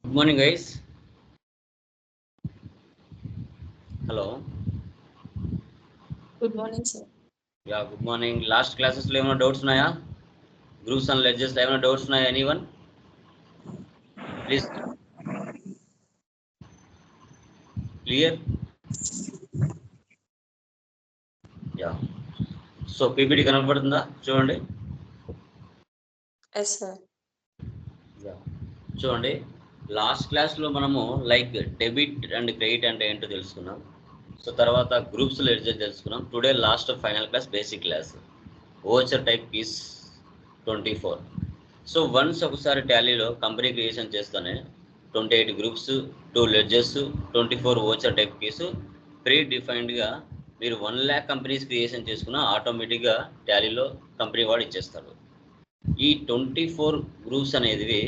Good morning, guys. Hello. Good morning, sir. Yeah, good morning. Last classes lo emana doubts unnaya? Groups and ledgers lo emana doubts unnaya? Anyone? Please. Clear? Yeah. So PPT కనబడుతుందా చూడండి. Yes, sir. Yeah. చూడండి, last క్లాస్లో మనము like debit and credit అంటే ఏంటో తెలుసుకున్నాం. So తర్వాత groups ledger తెలుసుకున్నాం. Today last final class basic class voucher type keys 24. So once ఒకసారి టాలీలో కంపెనీ క్రియేషన్ చేస్తూనే 28 groups, 2 ledgers, 24 voucher type keys ప్రీ డిఫైన్డ్గా మీరు 1 lakh కంపెనీస్ క్రియేషన్ చేసుకున్న ఆటోమేటిక్గా టాలీలో కంపెనీ వాడు ఇచ్చేస్తాడు. ఈ 24 గ్రూప్స్ అనేది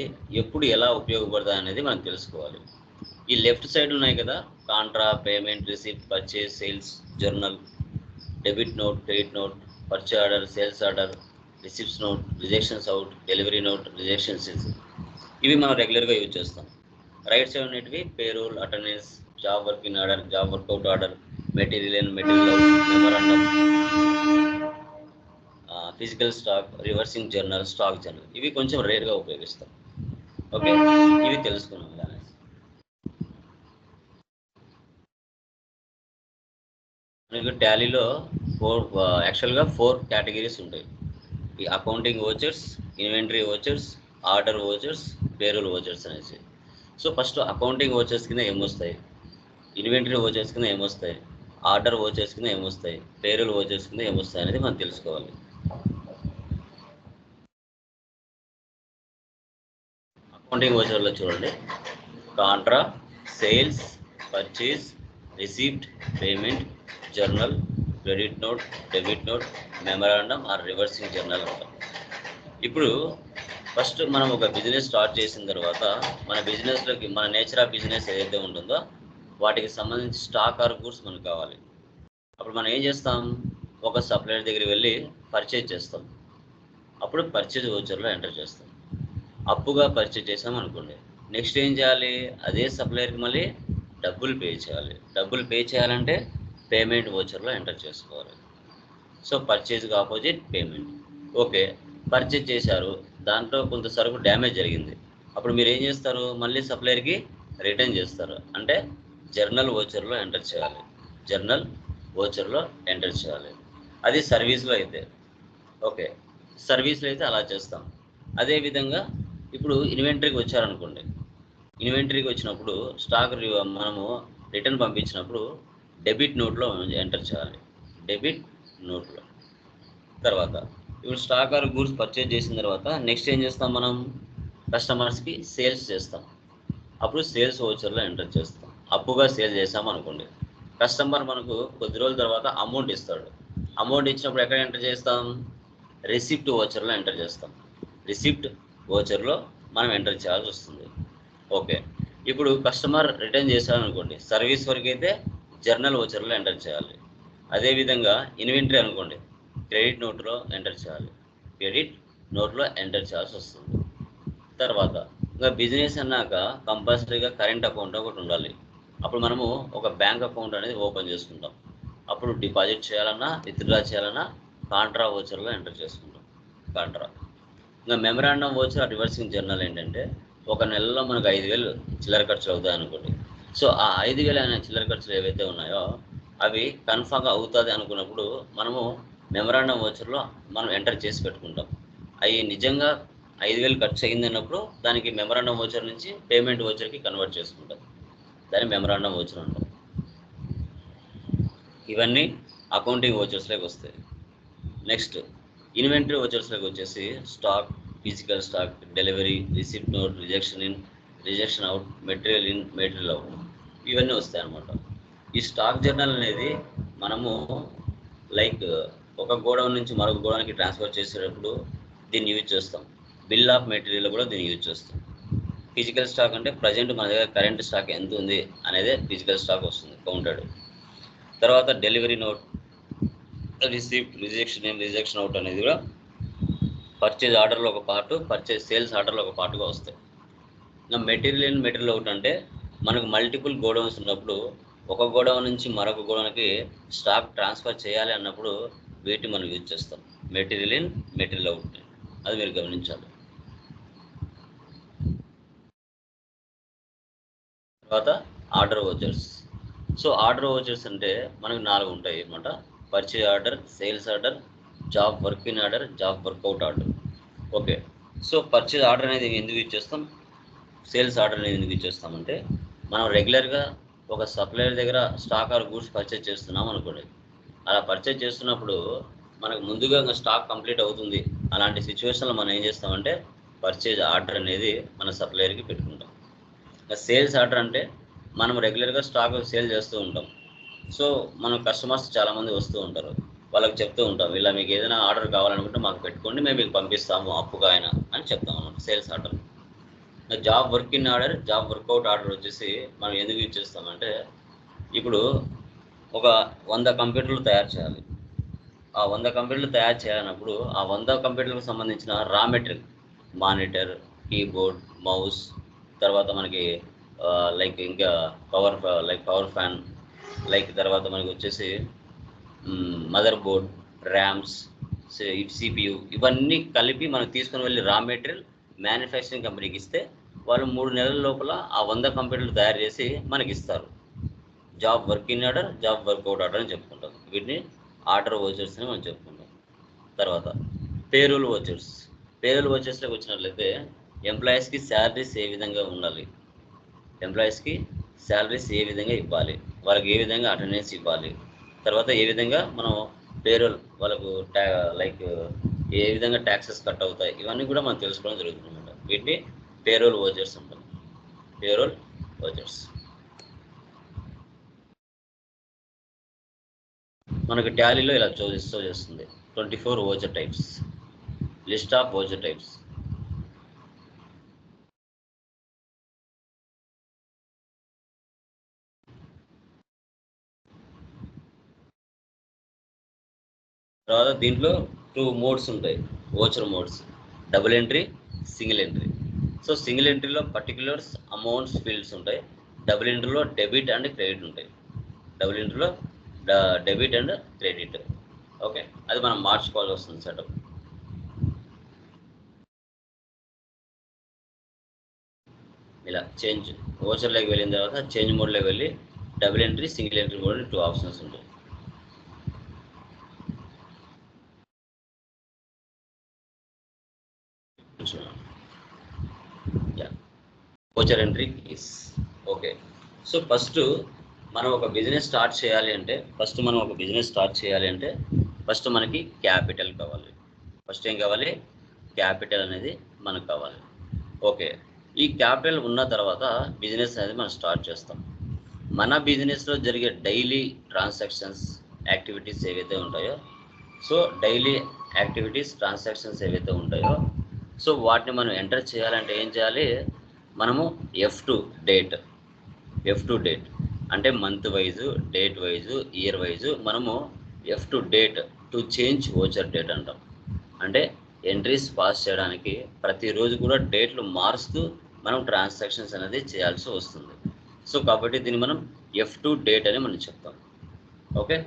ఎప్పుడు ఎలా ఉపయోగపడతాయి అనేది మనం తెలుసుకోవాలి. ఈ లెఫ్ట్ సైడ్ ఉన్నాయి కదా, contra, payment, receipt, purchase, sales, journal, debit note, credit note, purchase order, sales order, receipts note, rejections out, delivery note, rejection sales, ఇవి మనం రెగ్యులర్గా యూజ్ చేస్తాం. రైట్ సైడ్ ఉన్నటివి payroll, attendance, job work in order, job work out order, material in, material out, memorandum, physical stock, reversing journal, stock journal, ఇవి కొంచెం రేర్గా ఉపయోగిస్తాం. Okay, ఇవి తెలుసుకున్నాం. కానీ మనకి టాలీలో యాక్చువల్గా 4 కేటగిరీస్ ఉంటాయి. ఈ accounting vouchers, inventory vouchers, order vouchers, payroll vouchers అనేసి. సో ఫస్ట్ అకౌంటింగ్ ఓచర్స్ కింద ఏమొస్తాయి, ఇన్వెంటరీ ఓచర్స్ కింద ఏమొస్తాయి, ఆర్డర్ ఓచర్స్ కింద ఏమొస్తాయి, పేరోల్ ఓచర్స్ కింద ఏమొస్తాయి అనేది మనం తెలుసుకోవాలి. అకౌంటింగ్ ఓచర్లో చూడండి, contra, sales, purchase, receipt, payment, journal, credit note, debit note, memorandum or reversing journal అంటాం. ఇప్పుడు ఫస్ట్ మనం ఒక బిజినెస్ స్టార్ట్ చేసిన తర్వాత మన బిజినెస్లోకి, మన నేచర్ ఆఫ్ బిజినెస్ ఏదైతే ఉంటుందో వాటికి సంబంధించి స్టాక్ ఆర్ గూడ్స్ మనకు కావాలి. అప్పుడు మనం ఏం చేస్తాం, ఒక సప్లయర్ దగ్గరికి వెళ్ళి పర్చేజ్ చేస్తాం. అప్పుడు పర్చేజ్ ఓచర్లో ఎంటర్ చేస్తాం. అప్పుగా పర్చేజ్ చేసాం అనుకోండి, నెక్స్ట్ ఏం చేయాలి, అదే సప్లయర్కి మళ్ళీ డబ్బులు పే చేయాలి. డబ్బులు పే చేయాలంటే పేమెంట్ ఓచర్లో ఎంటర్ చేసుకోవాలి. సో పర్చేజ్కి ఆపోజిట్ పేమెంట్. ఓకే, పర్చేజ్ చేశారు, దాంట్లో కొంత సరుకు డ్యామేజ్ జరిగింది. అప్పుడు మీరు ఏం చేస్తారు, మళ్ళీ సప్లయర్కి రిటర్న్ చేస్తారు. అంటే జర్నల్ ఓచర్లో ఎంటర్ చేయాలి. జర్నల్ ఓచర్లో ఎంటర్ చేయాలి. అది సర్వీస్లో అయితే. ఓకే, సర్వీస్లో అయితే అలా చేస్తాం. అదేవిధంగా ఇప్పుడు ఇన్వెంటరీకి వచ్చారనుకోండి, ఇన్వెంటరీకి వచ్చినప్పుడు స్టాక్ మనము రిటర్న్ పంపించినప్పుడు డెబిట్ నోట్లో ఎంటర్ చేయాలి. డెబిట్ నోట్లో. తర్వాత ఇప్పుడు స్టాక్ ఆర్ గూడ్స్ పర్చేజ్ చేసిన తర్వాత నెక్స్ట్ ఏం చేస్తాం, మనం కస్టమర్స్కి సేల్స్ చేస్తాం. అప్పుడు సేల్స్ ఓచర్లో ఎంటర్ చేస్తాం. అప్పుగా సేల్ చేసాం అనుకోండి, కస్టమర్ మనకు కొద్ది రోజుల తర్వాత అమౌంట్ ఇస్తాడు. అమౌంట్ ఇచ్చినప్పుడు ఎక్కడ ఎంటర్ చేస్తాం, రిసిప్ట్ ఓచర్లో ఎంటర్ చేస్తాం. రిసిప్ట్ ఓచర్లో మనం ఎంటర్ చేయాల్సి వస్తుంది. ఓకే, ఇప్పుడు కస్టమర్ రిటర్న్ చేశారనుకోండి, సర్వీస్ వరకు అయితే జర్నల్ ఓచర్లో ఎంటర్ చేయాలి. అదేవిధంగా ఇన్వెంటరీ అనుకోండి, క్రెడిట్ నోట్లో ఎంటర్ చేయాలి. క్రెడిట్ నోట్లో ఎంటర్ చేయాల్సి వస్తుంది. తర్వాత ఇంకా బిజినెస్ అన్నాక కంపల్సరీగా కరెంట్ అకౌంట్ ఒకటి ఉండాలి. అప్పుడు మనము ఒక బ్యాంక్ అకౌంట్ అనేది ఓపెన్ చేసుకుంటాం. అప్పుడు డిపాజిట్ చేయాలన్నా, విత్డ్రా చేయాలన్నా కాంట్రా ఓచర్లో ఎంటర్ చేసుకుంటాం. కాంట్రా. ఇంకా మెమరాండమ్ ఓచర్, రివర్సింగ్ జర్నల్ ఏంటంటే, ఒక నెలలో మనకు 5,000 చిల్లర ఖర్చులు అవుతాయి అనుకోండి. సో ఆ 5,000 అనే చిల్లర ఖర్చులు ఏవైతే ఉన్నాయో అవి కన్ఫామ్గా అవుతుంది అనుకున్నప్పుడు మనము మెమరాండమ్ ఓచర్లో మనం ఎంటర్ చేసి పెట్టుకుంటాం. అవి నిజంగా 5,000 ఖర్చు అయింది అన్నప్పుడు దానికి మెమరాండమ్ ఓచర్ నుంచి పేమెంట్ ఓచర్కి కన్వర్ట్ చేసుకుంటాం. దాన్ని మెమరాండమ్ ఓచర్ అంటాం. ఇవన్నీ అకౌంటింగ్ ఓచర్స్లోకి వస్తాయి. నెక్స్ట్ ఇన్వెంటరీ ఓచర్స్లోకి వచ్చేసి stock, physical stock, delivery, receipt note, rejection in, rejection out, material in, material out, ఇవన్నీ వస్తాయి అన్నమాట. ఈ స్టాక్ జర్నల్ అనేది మనము లైక్ ఒక గోడౌన్ నుంచి మరొక గోడౌన్కి ట్రాన్స్ఫర్ చేసేటప్పుడు దీన్ని యూజ్ చేస్తాం. బిల్ ఆఫ్ మెటీరియల్ కూడా దీన్ని యూజ్ చేస్తాం. ఫిజికల్ స్టాక్ అంటే ప్రజెంట్ మన దగ్గర కరెంట్ స్టాక్ ఎంత ఉంది అనేది ఫిజికల్ స్టాక్ వస్తుంది, కౌంటెడ్. తర్వాత delivery note, receipt, rejection in, rejection out అనేది కూడా పర్చేజ్ ఆర్డర్లో ఒక పార్టు, పర్చేజ్ సేల్స్ ఆర్డర్లో ఒక పార్టుగా వస్తాయి. మెటీరియల్ ఇన్ మెటీరియల్ అవుట్ అంటే మనకు మల్టిపుల్ గోడౌన్స్ ఉన్నప్పుడు ఒక గోడౌన్ నుంచి మరొక గోడౌన్కి స్టాక్ ట్రాన్స్ఫర్ చేయాలి అన్నప్పుడు వీటిని మనం యూజ్ చేస్తాం. మెటీరియల్ ఇన్ మెటీరియల్ అవుట్, అది మీరు గమనించాలి. తర్వాత order vouchers. So order vouchers అంటే మనకు 4 ఉంటాయి అన్నమాట. Purchase order, sales order, job work in order, job work out order. Okay, so purchase order అనేది ఎందుకు యూజ్ చేస్తాం, సేల్స్ ఆర్డర్ అనేది ఎందుకు యూజ్ చేస్తామంటే మనం రెగ్యులర్గా ఒక సప్లయర్ దగ్గర స్టాక్ ఆర్ గూడ్స్ పర్చేజ్ చేస్తున్నాం అనుకోండి. అలా పర్చేజ్ చేస్తున్నప్పుడు మనకు ముందుగా స్టాక్ కంప్లీట్ అవుతుంది. అలాంటి సిచ్యువేషన్లో మనం ఏం చేస్తామంటే పర్చేజ్ ఆర్డర్ అనేది మన సప్లయర్కి పెట్టుకుంటాం. సేల్స్ ఆర్డర్ అంటే మనం రెగ్యులర్గా స్టాక్ సేల్ చేస్తూ ఉంటాం. సో మన కస్టమర్స్ చాలామంది వస్తూ ఉంటారు, వాళ్ళకి చెప్తూ ఉంటాం, ఇలా మీకు ఏదైనా ఆర్డర్ కావాలనుకుంటే మాకు పెట్టుకోండి, మేము మీకు పంపిస్తాము అప్పుగా ఆయన అని చెప్తాం అన్నమాట, sales order. Job work in order, job work out order వచ్చేసి మనం ఎందుకు యూజ్ చేస్తామంటే ఇప్పుడు ఒక 100 కంప్యూటర్లు తయారు చేయాలి. ఆ 100 కంప్యూటర్లు తయారు చేయాలన్నప్పుడు ఆ 100 కంప్యూటర్లకు సంబంధించిన raw material, monitor, keyboard, mouse, తర్వాత మనకి లైక్ ఇంకా పవర్ ఫ్యాన్, లైక్ తర్వాత మనకి వచ్చేసి మదర్ బోర్డ్, ర్యామ్స్, సిపియు, ఇవన్నీ కలిపి మనం తీసుకుని వెళ్ళి రా మెటీరియల్ మ్యానుఫ్యాక్చరింగ్ కంపెనీకి ఇస్తే వాళ్ళు 3 నెలల లోపల ఆ 100 కంప్యూటర్లు తయారు చేసి మనకి ఇస్తారు. Job work in order, job work out order అని చెప్పుకుంటాం. వీటిని ఆర్డర్ వోచర్స్ అని మనం చెప్పుకుంటాం. తర్వాత పేరోల్ వోచర్స్. పేరోల్ వోచర్స్లోకి వచ్చినట్లయితే ఎంప్లాయీస్కి శాలరీస్ ఏ విధంగా ఉండాలి, ఎంప్లాయీస్కి శాలరీస్ ఏ విధంగా ఇవ్వాలి, వాళ్ళకి ఏ విధంగా అటెండెన్స్ ఇవ్వాలి, తర్వాత ఏ విధంగా మనం పేరోల్ వాళ్ళకు లైక్ ఏ విధంగా ట్యాక్సెస్ కట్ అవుతాయి, ఇవన్నీ కూడా మనం తెలుసుకోవడం జరుగుతుంది అన్నమాట. వీటిని పేరోల్ వోచర్స్ అంటారు. Payroll vouchers. మనకు టాలీలో ఇలా షో చేస్తుంది 24 voucher types, list of voucher types. తర్వాత దీంట్లో 2 మోడ్స్ ఉంటాయి, voucher modes, double entry, single entry. So single ఎంట్రీలో పర్టికులర్స్, అమౌంట్స్, ఫీల్డ్స్ ఉంటాయి. డబుల్ ఎంట్రీలో డెబిట్ అండ్ క్రెడిట్ ఉంటాయి. డబుల్ ఎంట్రీలో డెబిట్ అండ్ క్రెడిట్. ఓకే, అది మనం మార్చుకోవాల్సి వస్తుంది సెటప్. ఇలా చేంజ్ వోచర్లోకి వెళ్ళిన తర్వాత చేంజ్ మోడ్లోకి వెళ్ళి double entry, single entry mode 2 options ఉంటాయి. Voucher entry keys. Okay, so first మనం ఒక బిజినెస్ స్టార్ట్ చేయాలి అంటే ఫస్ట్ మనకి క్యాపిటల్ కావాలి. ఫస్ట్ ఏం కావాలి, క్యాపిటల్ అనేది మనకు కావాలి. ఓకే, ఈ క్యాపిటల్ ఉన్న తర్వాత బిజినెస్ అనేది మనం స్టార్ట్ చేస్తాం. మన బిజినెస్లో జరిగే డైలీ ట్రాన్సాక్షన్స్, యాక్టివిటీస్ ఏవైతే ఉంటాయో, సో డైలీ యాక్టివిటీస్, ట్రాన్సాక్షన్స్ ఏవైతే ఉంటాయో, సో వాటిని మనం ఎంటర్ చేయాలంటే ఏం చేయాలి, మనము F2 డేట్ అంటే month wise, date wise, year wise మనము F2 date to change voucher date అంటాం. అంటే ఎంట్రీస్ పాస్ చేయడానికి ప్రతిరోజు కూడా డేట్లు మారుస్తూ మనం ట్రాన్సాక్షన్స్ అనేది చేయాల్సి వస్తుంది. సో కాబట్టి దీన్ని మనం F2 డేట్ అని మనం చెప్తాం. Okay,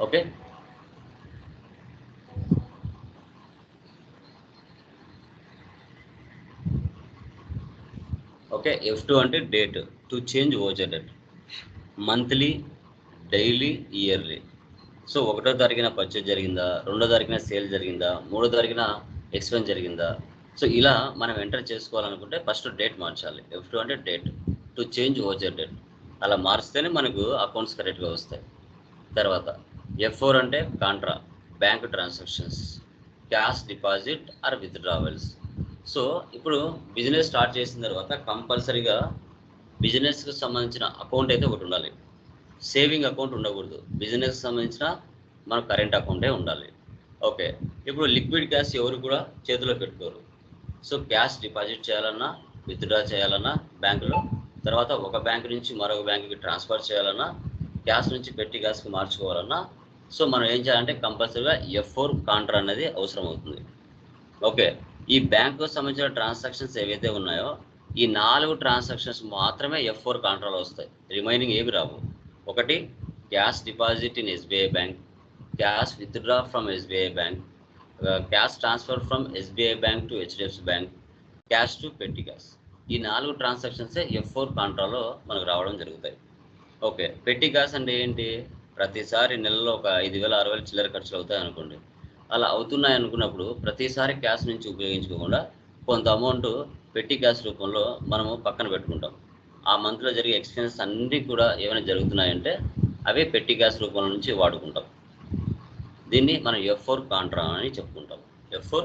okay. ఓకే, F2 అంటే date to change voucher date, monthly, daily, yearly. So 1వ తారీఖున పర్చేజ్ జరిగిందా, 2వ తారీఖున సేల్ జరిగిందా, 3వ తారీఖున ఎక్స్పెన్స్ జరిగిందా, సో ఇలా మనం ఎంటర్ చేసుకోవాలనుకుంటే ఫస్ట్ డేట్ మార్చాలి. F2 అంటే date to change voucher date. అలా మారిస్తేనే మనకు అకౌంట్స్ కరెక్ట్గా వస్తాయి. తర్వాత F4 అంటే Contra, bank transactions, cash deposit are withdrawals. So ఇప్పుడు బిజినెస్ స్టార్ట్ చేసిన తర్వాత కంపల్సరీగా బిజినెస్కి సంబంధించిన అకౌంట్ అయితే ఒకటి ఉండాలి. సేవింగ్ అకౌంట్ ఉండకూడదు. బిజినెస్కి సంబంధించిన మన కరెంట్ అకౌంటే ఉండాలి. ఓకే, ఇప్పుడు లిక్విడ్ క్యాష్ ఎవరు కూడా చేతిలో పెట్టుకోరు. సో క్యాష్ డిపాజిట్ చేయాలన్నా, విత్డ్రా చేయాలన్నా బ్యాంకులో, తర్వాత ఒక బ్యాంక్ నుంచి మరొక బ్యాంకుకి ట్రాన్స్ఫర్ చేయాలన్నా, క్యాష్ నుంచి పెట్టి క్యాష్కి మార్చుకోవాలన్నా, సో మనం ఏం చేయాలంటే కంపల్సరీగా F4 కాంట్రా అనేది అవసరం అవుతుంది. ఓకే, ఈ బ్యాంకు సంబంధించిన ట్రాన్సాక్షన్స్ ఏవైతే ఉన్నాయో ఈ 4 ట్రాన్సాక్షన్స్ మాత్రమే F4 కాంట్రాలో వస్తాయి. రిమైనింగ్ ఏవి రావు. ఒకటి cash deposit in SBI bank, cash withdraw from SBI bank, cash transfer from SBI bank to HDFC bank, cash to పెట్టి క్యాష్. ఈ 4 ట్రాన్సాక్షన్సే F4 కాంట్రాలో మనకు రావడం జరుగుతాయి. ఓకే, పెట్టి క్యాష్ అంటే ఏంటి? ప్రతిసారి నెలలో ఒక 5,000 6,000 చిల్లర ఖర్చులు అవుతాయి అనుకోండి. అలా అవుతున్నాయి అనుకున్నప్పుడు ప్రతిసారి క్యాష్ నుంచి ఉపయోగించుకోకుండా కొంత అమౌంట్ పెట్టి క్యాష్ రూపంలో మనము పక్కన పెట్టుకుంటాం. ఆ మంత్లో జరిగే ఎక్స్పెన్సెస్ అన్నీ కూడా ఏమైనా జరుగుతున్నాయంటే అవే పెట్టి క్యాష్ రూపంలో నుంచి వాడుకుంటాం. దీన్ని మనం F4 కాంట్రా అని చెప్పుకుంటాం. F4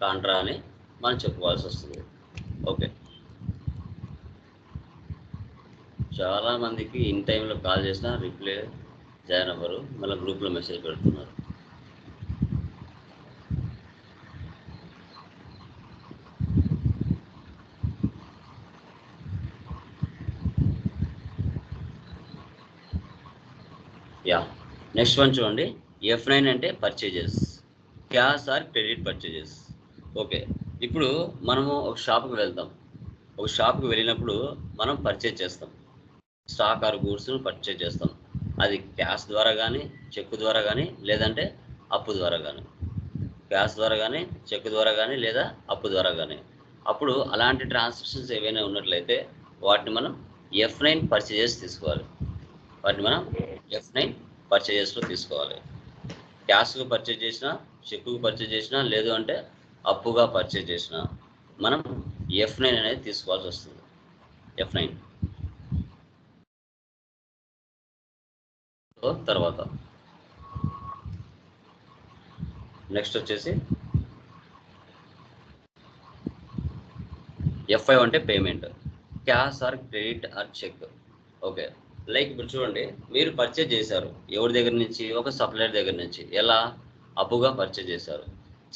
కాంట్రా అని మనం చెప్పుకోవాల్సి వస్తుంది. ఓకే, చాలామందికి ఇన్ టైంలో కాల్ చేసినా రిప్లై జాయిన్ అవ్వరు, మళ్ళీ గ్రూప్లో మెసేజ్ పెడుతున్నారు. యా, నెక్స్ట్ వన్ చూడండి. F9 అంటే purchases, cash or credit purchases. Okay, ఇప్పుడు మనము ఒక షాప్కి వెళ్తాం. ఒక షాప్కి వెళ్ళినప్పుడు మనం పర్చేజ్ చేస్తాం, స్టాక్ ఆర్ గూడ్స్ను పర్చేజ్ చేస్తాం. అది క్యాష్ ద్వారా కానీ, చెక్ ద్వారా కానీ, లేదంటే అప్పు ద్వారా కానీ. క్యాష్ ద్వారా కానీ, చెక్ ద్వారా కానీ, లేదా అప్పు ద్వారా కానీ. అప్పుడు అలాంటి ట్రాన్సాక్షన్స్ ఏవైనా ఉన్నట్లయితే వాటిని మనం F9 పర్చేజెస్ తీసుకోవాలి. వాటిని మనం F9 పర్చేజెస్లో తీసుకోవాలి. క్యాష్కు పర్చేజ్ చేసినా, చెక్కు పర్చేజ్ చేసినా, లేదు అంటే అప్పుగా పర్చేజ్ చేసినా మనం F9 అనేది తీసుకోవాల్సి వస్తుంది. F9 తర్వాత నెక్స్ట్ వచ్చేసి F5 అంటే payment, cash or credit or cheque. Okay, like ఇప్పుడు చూడండి, మీరు పర్చేజ్ చేశారు ఎవరి దగ్గర నుంచి? ఒక సప్లయర్ దగ్గర నుంచి. ఎలా? అప్పుగా పర్చేజ్ చేశారు.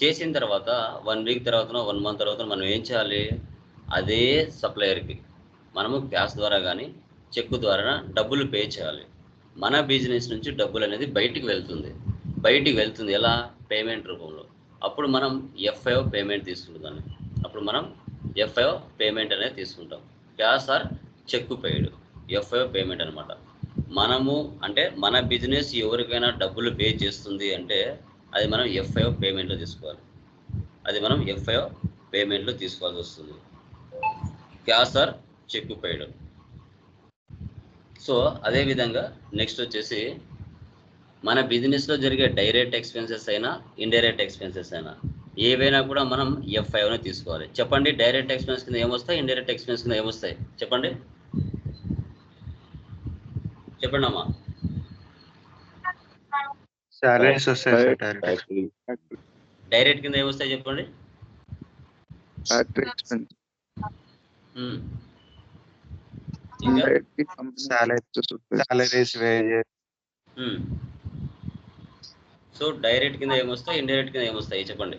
చేసిన తర్వాత 1 వీక్ తర్వాతనో 1 మంత్ తర్వాత మనం ఏం చేయాలి? అదే సప్లయర్కి మనము క్యాష్ ద్వారా కానీ, చెక్ ద్వారా డబ్బులు పే చేయాలి. మన బిజినెస్ నుంచి డబ్బులు అనేది బయటికి వెళ్తుంది. ఎలా? పేమెంట్ రూపంలో. అప్పుడు మనం F5 పేమెంట్ తీసుకుంటాం. అప్పుడు మనం F5 పేమెంట్ అనేది తీసుకుంటాం. Cash or cheque paid, F5 payment అనమాట. మనము అంటే మన బిజినెస్ ఎవరికైనా డబ్బులు పే చేస్తుంది అంటే అది మనం F5 పేమెంట్లో తీసుకోవాలి. తీసుకోవాల్సి వస్తుంది. Cash or cheque paid. So అదేవిధంగా నెక్స్ట్ వచ్చేసి మన బిజినెస్లో జరిగే డైరెక్ట్ ఎక్స్పెన్సెస్ అయినా, ఇండైరెక్ట్ ఎక్స్పెన్సెస్ అయినా ఏవైనా కూడా మనం F5నే తీసుకోవాలి. చెప్పండి, డైరెక్ట్ ఎక్స్పెన్స్ కింద ఏమొస్తాయి, ఇండైరెక్ట్ ఎక్స్పెన్స్ కింద ఏమొస్తాయి? చెప్పండి అమ్మా. సాలరీస్ వస్తాయి. డైరెక్ట్ కింద ఏమొస్తాయి చెప్పండి? Salaries, wages. సో డైరెక్ట్ కింద ఏమొస్తాయి, ఇండైరెక్ట్ కింద ఏమొస్తాయి చెప్పండి?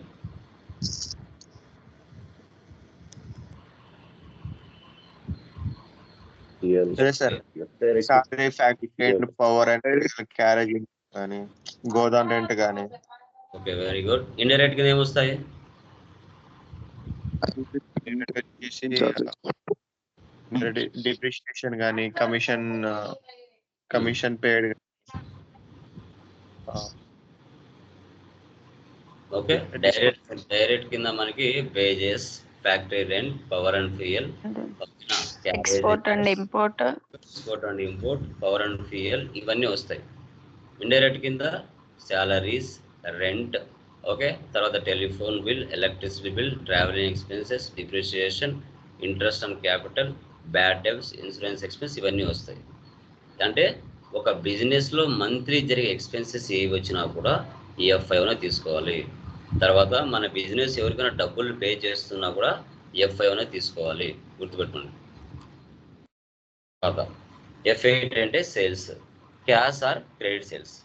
సాలరీ, ఫ్యాక్టరీ పవర్ అండ్ క్యారేజింగ్ కానీ, గోదాం రెంట్ కానీ. Okay, very good. ఇండైరెక్ట్ కింద ఏమొస్తాయి? డిప్రిషియేషన్ కానీ, కమిషన్ పేడ్. ఓకే, డైరెక్ట్ కింద మనకి wages, factory rent, power and fuel, export and import, power and fuel ఇవన్నీ వస్తాయి. ఇండైరెక్ట్ కింద సాలరీస్, రెంట్, ఓకే, తర్వాత telephone bill, electricity bill, travelling expenses, depreciation, interest and capital, bad debts, insurance expense ఇవన్నీ వస్తాయి. అంటే ఒక బిజినెస్లో మంత్లీ జరిగే ఎక్స్పెన్సెస్ ఏవి వచ్చినా కూడా EF5 తీసుకోవాలి. తర్వాత మన బిజినెస్ ఎవరికైనా డబ్బులు పే చేస్తున్నా కూడా EF5 తీసుకోవాలి, గుర్తుపెట్టుకోండి. తర్వాత F8 అంటే sales, cash or credit sales.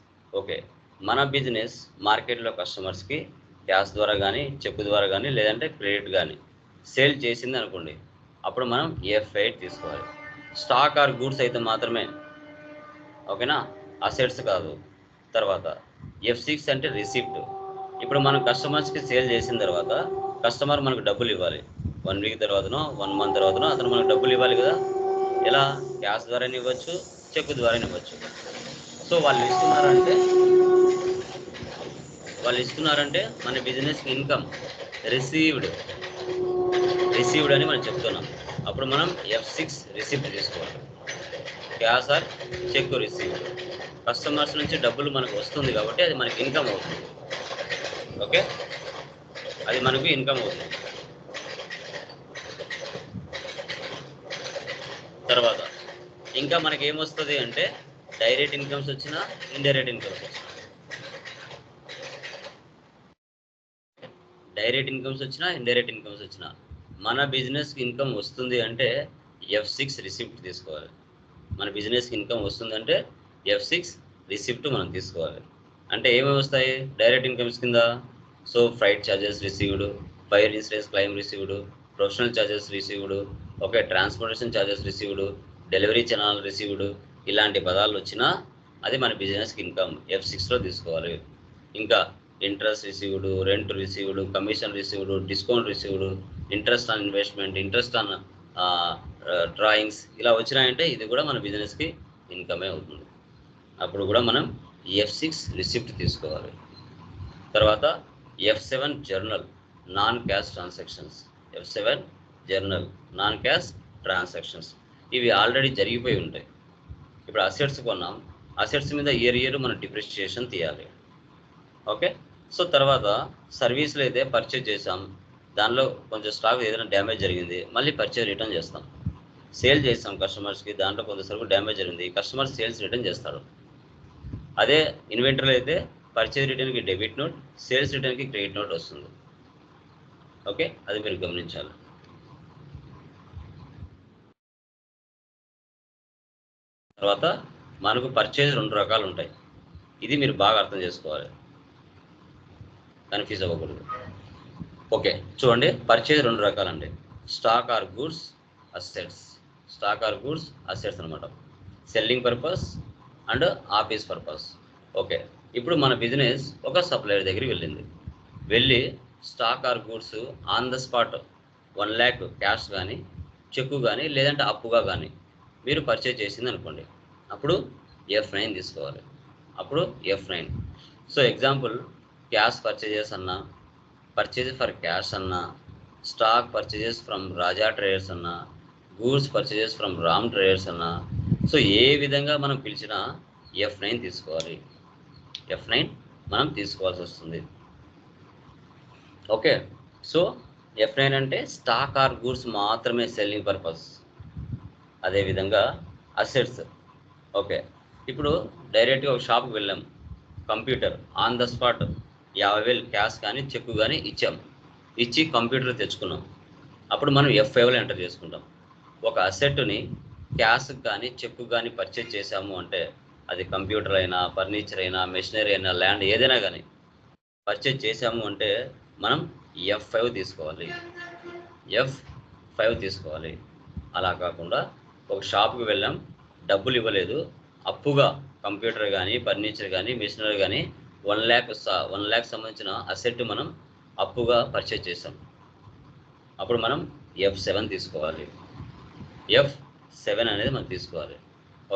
Okay, మన బిజినెస్ మార్కెట్లో కస్టమర్స్కి క్యాష్ ద్వారా కానీ చెక్ ద్వారా కానీ లేదంటే క్రెడిట్ కానీ సేల్ చేసింది అనుకోండి, అప్పుడు మనం F8 తీసుకోవాలి. స్టాక్ ఆర్ గూడ్స్ అయితే మాత్రమే, ఓకేనా, అసెట్స్ కాదు. తర్వాత F6 అంటే రిసిప్ట్. ఇప్పుడు మనం కస్టమర్స్కి సేల్ చేసిన తర్వాత కస్టమర్ మనకు డబ్బులు ఇవ్వాలి. 1 వీక్ తర్వాతనో 1 మంత్ తర్వాతనో అతను మనకు డబ్బులు ఇవ్వాలి కదా. ఎలా? క్యాష్ ద్వారా ఇవ్వచ్చు, చెక్ ద్వారా ఇవ్వచ్చు. సో వాళ్ళు ఇస్తున్నారంటే మన బిజినెస్కి ఇన్కమ్ రిసీవ్డ్ అని మనం చెప్తున్నాం. అప్పుడు మనం F6 రిసిప్ట్ తీసుకోవాలి. Cash or check received, customers నుంచి డబ్బులు మనకు వస్తుంది కాబట్టి అది మనకి ఇన్కమ్ అవుతుంది. ఓకే, అది మనకు ఇన్కమ్ అవుతుంది. తర్వాత ఇంకా మనకి ఏమొస్తుంది అంటే డైరెక్ట్ ఇన్కమ్స్ వచ్చినా ఇండైరెక్ట్ ఇన్కమ్స్ వచ్చినా, డైరెక్ట్ ఇన్కమ్స్ వచ్చినా ఇండైరెక్ట్ ఇన్కమ్స్ వచ్చినా మన బిజినెస్కి ఇన్కమ్ వస్తుంది అంటే F6 రిసిప్ట్ తీసుకోవాలి. మన బిజినెస్కి ఇన్కమ్ వస్తుందంటే F6 రిసిప్ట్ మనం తీసుకోవాలి. అంటే ఏమేమి వస్తాయి డైరెక్ట్ ఇన్కమ్స్ కింద? So freight charges received, fire insurance claim received, professional charges received, okay, transportation charges received, delivery channel received, ఇలాంటి పదాలు వచ్చినా అది మన బిజినెస్కి ఇన్కమ్ F6లో తీసుకోవాలి. ఇంకా interest received, rent received, commission received, discount received, interest on investment, interest on drawings, ఇలా వచ్చినాయంటే ఇది కూడా మన బిజినెస్కి ఇన్కమే అవుతుంది. అప్పుడు కూడా మనం F6 రిసిప్ట్ తీసుకోవాలి. తర్వాత F7 journal, non cash transactions. F7 journal, non cash transactions, ఇవి ఆల్రెడీ జరిగిపోయి ఉంటాయి. ఇప్పుడు అసెట్స్ కొన్నాం, అసెట్స్ మీద ఇయర్ మనం డిప్రిషియేషన్ తీయాలి. ఓకే, సో తర్వాత సర్వీస్లో అయితే పర్చేజ్ చేసాం, దానిలో కొంచెం స్టాక్ ఏదైనా డ్యామేజ్ జరిగింది, మళ్ళీ పర్చేజ్ రిటర్న్ చేస్తాం. సేల్ చేస్తాం కస్టమర్స్కి, దాంట్లో కొంత సరుకు డ్యామేజ్ జరిగింది, కస్టమర్ సేల్స్ రిటర్న్ చేస్తాడు. అదే ఇన్వెంటరీలో అయితే పర్చేజ్ రిటర్న్కి డెబిట్ నోట్, సేల్స్ రిటర్న్కి క్రెడిట్ నోట్ వస్తుంది. ఓకే, అది మీరు గమనించాలి. తర్వాత మనకు పర్చేజ్ 2 రకాలు ఉంటాయి, ఇది మీరు బాగా అర్థం చేసుకోవాలి, కన్ఫ్యూజ్ అవ్వకూడదు. ఓకే, చూడండి, పర్చేజ్ 2 రకాలండి. Stock or goods, assets. Stock or goods, assets అనమాట. Selling purpose and office purpose. Okay, ఇప్పుడు మన బిజినెస్ ఒక సప్లయర్ దగ్గరికి వెళ్ళి stock or goods on the spot 1 lakh cash కానీ చెక్కు కానీ లేదంటే అప్పుగా కానీ మీరు పర్చేజ్ చేసింది అనుకోండి, అప్పుడు F9 తీసుకోవాలి. అప్పుడు F9. So example, cash purchases అన్నా, పర్చేజ్ ఫర్ క్యాష్ అన్నా, stock purchases from Raja traders అన్నా, goods purchases from Ram traders అన్నా, సో ఏ విధంగా మనం పిలిచినా F9 తీసుకోవాలి. F9 మనం తీసుకోవాల్సి వస్తుంది. ఓకే, సో F9 అంటే స్టాక్ ఆర్ గూడ్స్ మాత్రమే, సెల్లింగ్ పర్పస్. అదేవిధంగా అసెట్స్. ఓకే, ఇప్పుడు డైరెక్ట్గా ఒక షాప్కి వెళ్ళాం, computer on the spot 50,000 cash కానీ చెక్కు కానీ ఇచ్చి కంప్యూటర్ తెచ్చుకున్నాం, అప్పుడు మనం F5లో ఎంటర్ చేసుకుంటాం. ఒక అసెట్ని క్యాష్ కానీ చెక్కు కానీ పర్చేజ్ చేసాము అంటే, అది కంప్యూటర్ అయినా, ఫర్నిచర్ అయినా, మెషినరీ అయినా, ల్యాండ్ ఏదైనా కానీ పర్చేజ్ చేసాము అంటే మనం F5 తీసుకోవాలి. F5 తీసుకోవాలి. అలా కాకుండా ఒక షాప్కి వెళ్ళాం, డబ్బులు ఇవ్వలేదు, అప్పుగా కంప్యూటర్ కానీ, ఫర్నిచర్ కానీ, మెషినరీ కానీ 1 lakh సంబంధించిన అసెట్ మనం అప్పుగా పర్చేజ్ చేసాం, అప్పుడు మనం F7 తీసుకోవాలి. F7 అనేది మనం తీసుకోవాలి.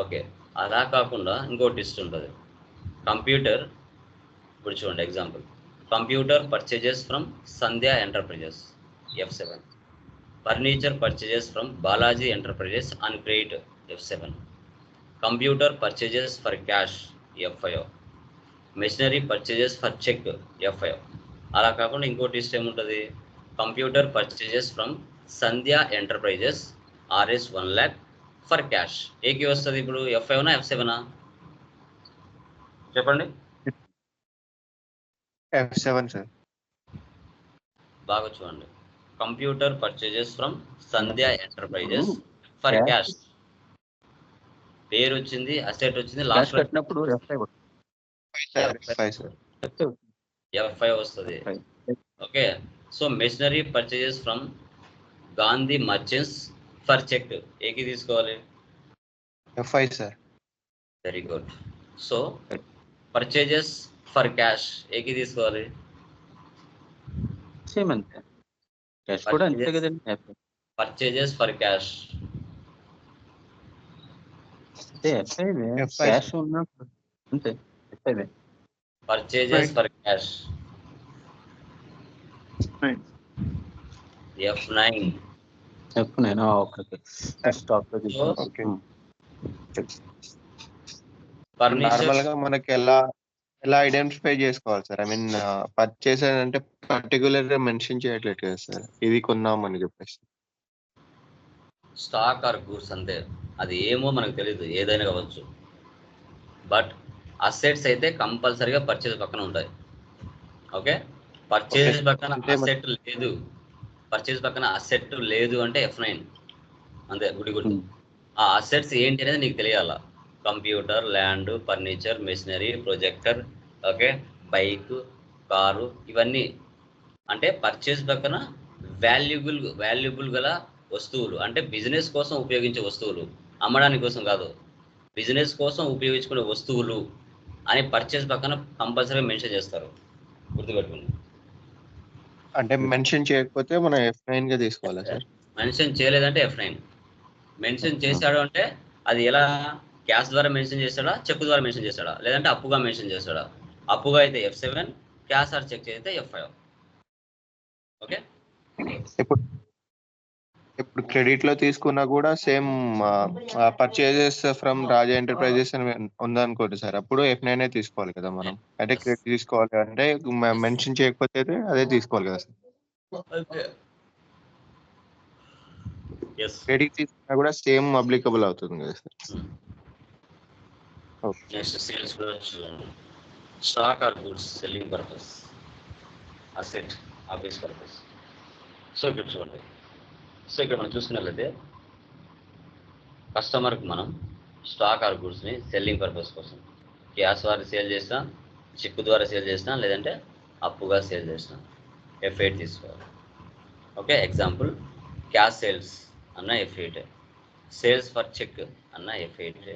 ఓకే, అలా కాకుండా ఇంకో ట్విస్ట్ ఉంటుంది. కంప్యూటర్, ఇప్పుడు చూడండి example, computer purchases from Sandhya enterprises, F7. Furniture purchases from Balaji enterprises on credit, F7. Computer purchases for cash, F5. Machinery purchases for cheque, F5. అలా కాకుండా ఇంకో ట్విస్ట్ ఏముంటుంది, computer purchases from Sandhya enterprises RS 1 lakh, for cash. ఏకి వస్తుంది ఇప్పుడు F5 F7 చెప్పండి. F7 sir. బాగా చూడండి. Computer purchases from Sandhya enterprises for cash. పేరు వచ్చింది, అసెట్ వచ్చింది, లాస్ట్ పెట్టినప్పుడు F5 వస్తుంది. Okay, so machinery purchases from Gandhi merchants for cheque ఏకి తీసుకోవాలి F5 sir. Very good. So purchases for cash ఏకి తీసుకోవాలి సేమ్ అంతే, క్యాష్ కూడా అంతే కదండి. పర్చేజెస్ ఫర్ క్యాష్ క్యాష్ ఉన్నప్పుడు అంతే F5. Purchases for cash F9. F9 okay. Stock లో ఓకే. ఫర్నిచర్ నార్మల్ గా మనకి ఎలా ఐడెంటిఫై చేసుకోవాలి సార్? ఐ మీన్ పర్చేస్ అంటే పర్టికులర్ గా మెన్షన్ చేయట్లేదు కదా సార్, ఇది కొన్నామని చెప్పేసి. స్టాక్ ఆర్ గూడ్స్ అంతే, అది ఏమో మనకు తెలియదు, ఏదైనా కావచ్చు. బట్ అసెట్స్ అయితే కంపల్సరీగా పర్చేజ్ పక్కన ఉంటాయి. ఓకే, పర్చేజ్ పక్కన అసెట్ లేదు, పర్చేజ్ పక్కన అసెట్ లేదు అంటే F9 అంతే, గుడి. ఆ అసెట్స్ ఏంటి అనేది నీకు తెలియాలా. Computer, land, furniture, machinery, projector, okay, bike, car, ఇవన్నీ అంటే పర్చేజ్ పక్కన వాల్యుబుల్ గల వస్తువులు, అంటే బిజినెస్ కోసం ఉపయోగించే వస్తువులు, అమ్మడానికి కోసం కాదు, బిజినెస్ కోసం ఉపయోగించుకునే వస్తువులు అని పర్చేజ్ పక్కన కంపల్సరీగా మెన్షన్ చేస్తారు, గుర్తుపెట్టుకుని. అంటే మెన్షన్ చేయకపోతే మనం F9 గా తీసుకోవాలా సార్? మెన్షన్ చేయలేదంటే F9. మెన్షన్ చేశాడు అంటే అది ఎలా, క్యాష్ ద్వారా మెన్షన్ చేస్తాడా, చెక్ ద్వారా మెన్షన్ చేస్తాడా, లేదంటే అప్పుగా మెన్షన్ చేస్తాడా. అప్పుగా అయితే F7, క్యాష్ ఆర్ చెక్ అయితే F5. ఓకే, ఇప్పుడు క్రెడిట్ లో తీసుకున్నా కూడా same purchases from Raja enterprises అని ఉందనుకోండి సార్, అప్పుడు F9 తీసుకోవాలి కదా మనం. అంటే క్రెడిట్ తీసుకోవాలి అంటే మెన్షన్ చేయకపోతే అదే తీసుకోవాలి కదా సార్. క్రెడిట్ తీసుకున్నా కూడా సేమ్ అప్లికబుల్ అవుతుంది కదా sir. Next sales stock or goods selling purpose, asset office purpose. So ఇక్కడ చూడండి, సో ఇక్కడ మనం చూసుకున్నట్లయితే కస్టమర్కి మనం స్టాక్ ఆర్ గూడ్స్ని సెల్లింగ్ పర్పస్ కోసం క్యాష్ ద్వారా సేల్ చేసినా, చెక్ ద్వారా సేల్ చేసినా, లేదంటే అప్పుగా సేల్ చేసినా F8 తీసుకోవాలి. ఓకే, ఎగ్జాంపుల్ క్యాష్ సేల్స్ అన్న F8, సేల్స్ ఫర్ చెక్ అన్న F8,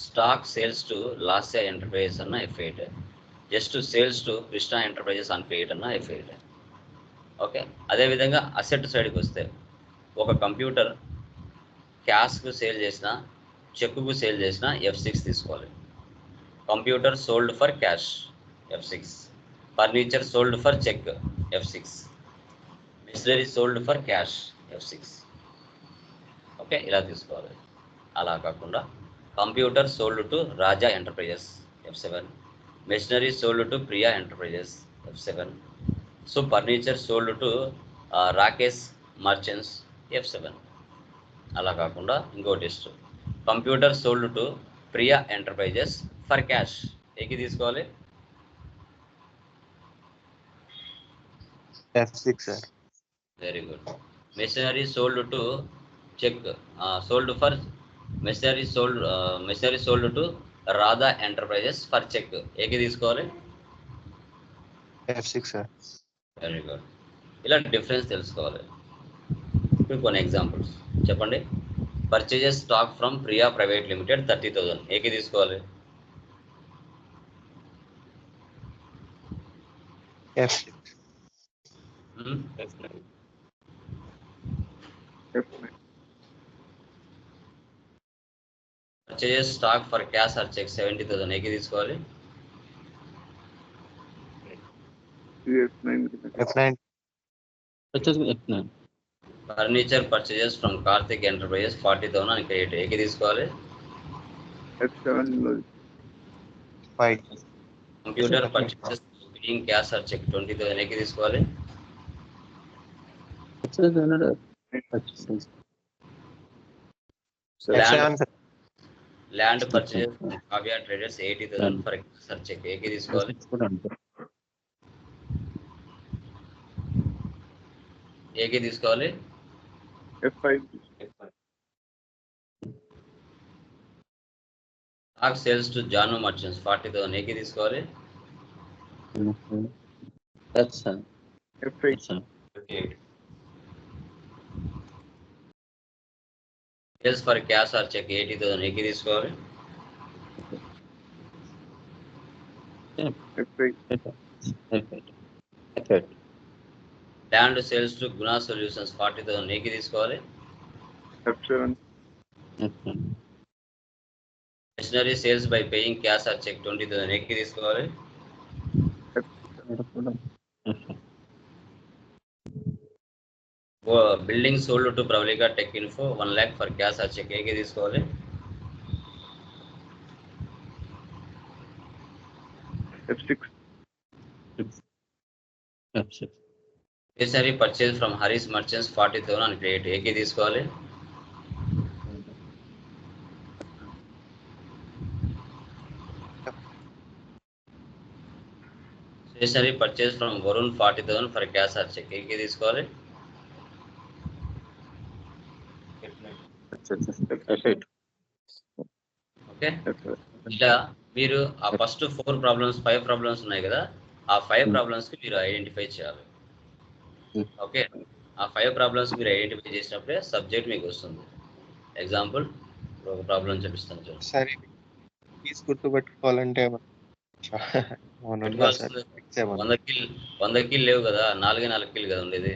stock sales to Lasya enterprises అన్న F8, just sales to Krishna enterprises అన్ పేట్ అన్న F8. ఓకే, అదేవిధంగా అసెట్ సైడ్కి వస్తే ఒక కంప్యూటర్ క్యాష్కు సేల్ చేసిన, చెక్కు సేల్ చేసిన F6 తీసుకోవాలి. Computer sold for cash F6, furniture sold for cheque F6, machinery sold for cash F6. Okay, ఇలా తీసుకోవాలి. అలా కాకుండా computer sold to Raja enterprises F7, machinery sold to Priya enterprises F7, so furniture sold to Rakesh merchants F7. అలా కాకుండా ఇంకో test, computer sold to Priya enterprises for cash ఏకి తీసుకోవాలి F6 sir. Very good. Machinery sold to cheque sold for machinery sold to Radha enterprises for cheque ఏకి తీసుకోవాలి F6 sir. Very good. ఇలా difference తెలుసుకోవాలి. ఇప్పుడు కొన్ని ఎగ్జాంపుల్స్ చెప్పండి. Purchases stock from Priya private limited 30,000 ఏకి తీసుకోవాలి F6. Purchases stock for cash or cheque 70,000 ఏకి తీసుకోవాలి F9. Furniture purchases from Karthik enterprises 40,000 అని క్రియేట్ ఏకి తీసుకోవాలి F5. Computer purchases being cash or cheque 20,000 ఏకి తీసుకోవాలి F7 sir. Land purchase Kavya traders 80,000 for sir cheque. ఏకి తీసుకోవాలి, కూడా అంతే. ఏకి తీసుకోవాలి. F5. Stock sales to Janu merchants 40,000. ఏకి తీసుకోవాలి. That's F8. Sales for cash or cheque 80,000. ఏకి తీసుకోవాలి. F8. Land sales to Guna solutions 40,000. ఏకి తీసుకోవాలి. F7. Machinery sales by paying cash or cheque 20,000. ఏకి తీసుకోవాలి. Building sold to Pravalika tech info 1 lakh for cash or cheque. ఏకి తీసుకోవాలి. F6. Stationery purchase from Haris merchants 40,000 అని create. ఏకి తీసుకోవాలి. Stationery purchase from Varun 40,000 for cash or cheque. ఏకి తీసుకోవాలి. Okay, ఇలా మీరు ఆ ఫస్ట్ 5 ప్రాబ్లమ్స్ ఉన్నాయి కదా, ఆ 5 ప్రాబ్లమ్స్ కి మీరు ఐడెంటిఫై చేయాలి. ఓకే, ఆ 5 ప్రాబ్లమ్స్ మీరు ఐడెంటిఫై చేసినప్పుడే సబ్జెక్ట్ మీకు వస్తుంది. ఎగ్జాంపుల్ ఒక ప్రాబ్లం చూపిస్తాను చూడండి. సరే ఫీజు గుర్తుపెట్టుకోవాలంటే 100 కీలు లేవు కదా, 4 కీలు కదా ఉండేది.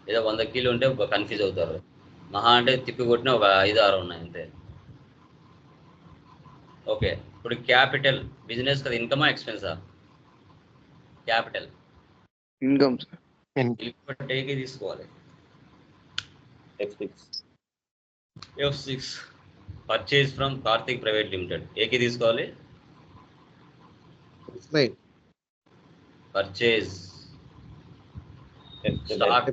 ఏదో 100 కీలు ఉంటే కన్ఫ్యూజ్ అవుతారు. మహా అంటే తిప్పి కొట్టిన ఒక 5-6 ఉన్నాయి అంతే. ఓకే, ఇప్పుడు క్యాపిటల్ బిజినెస్ కదా, ఇన్కమా ఎక్స్పెన్సా? Capital Income, sir. ఏకి తీసుకోవాలి. F6 purchase from Karthik private limited. ఏకి తీసుకోవాలి. పర్చేజ్ స్టాక్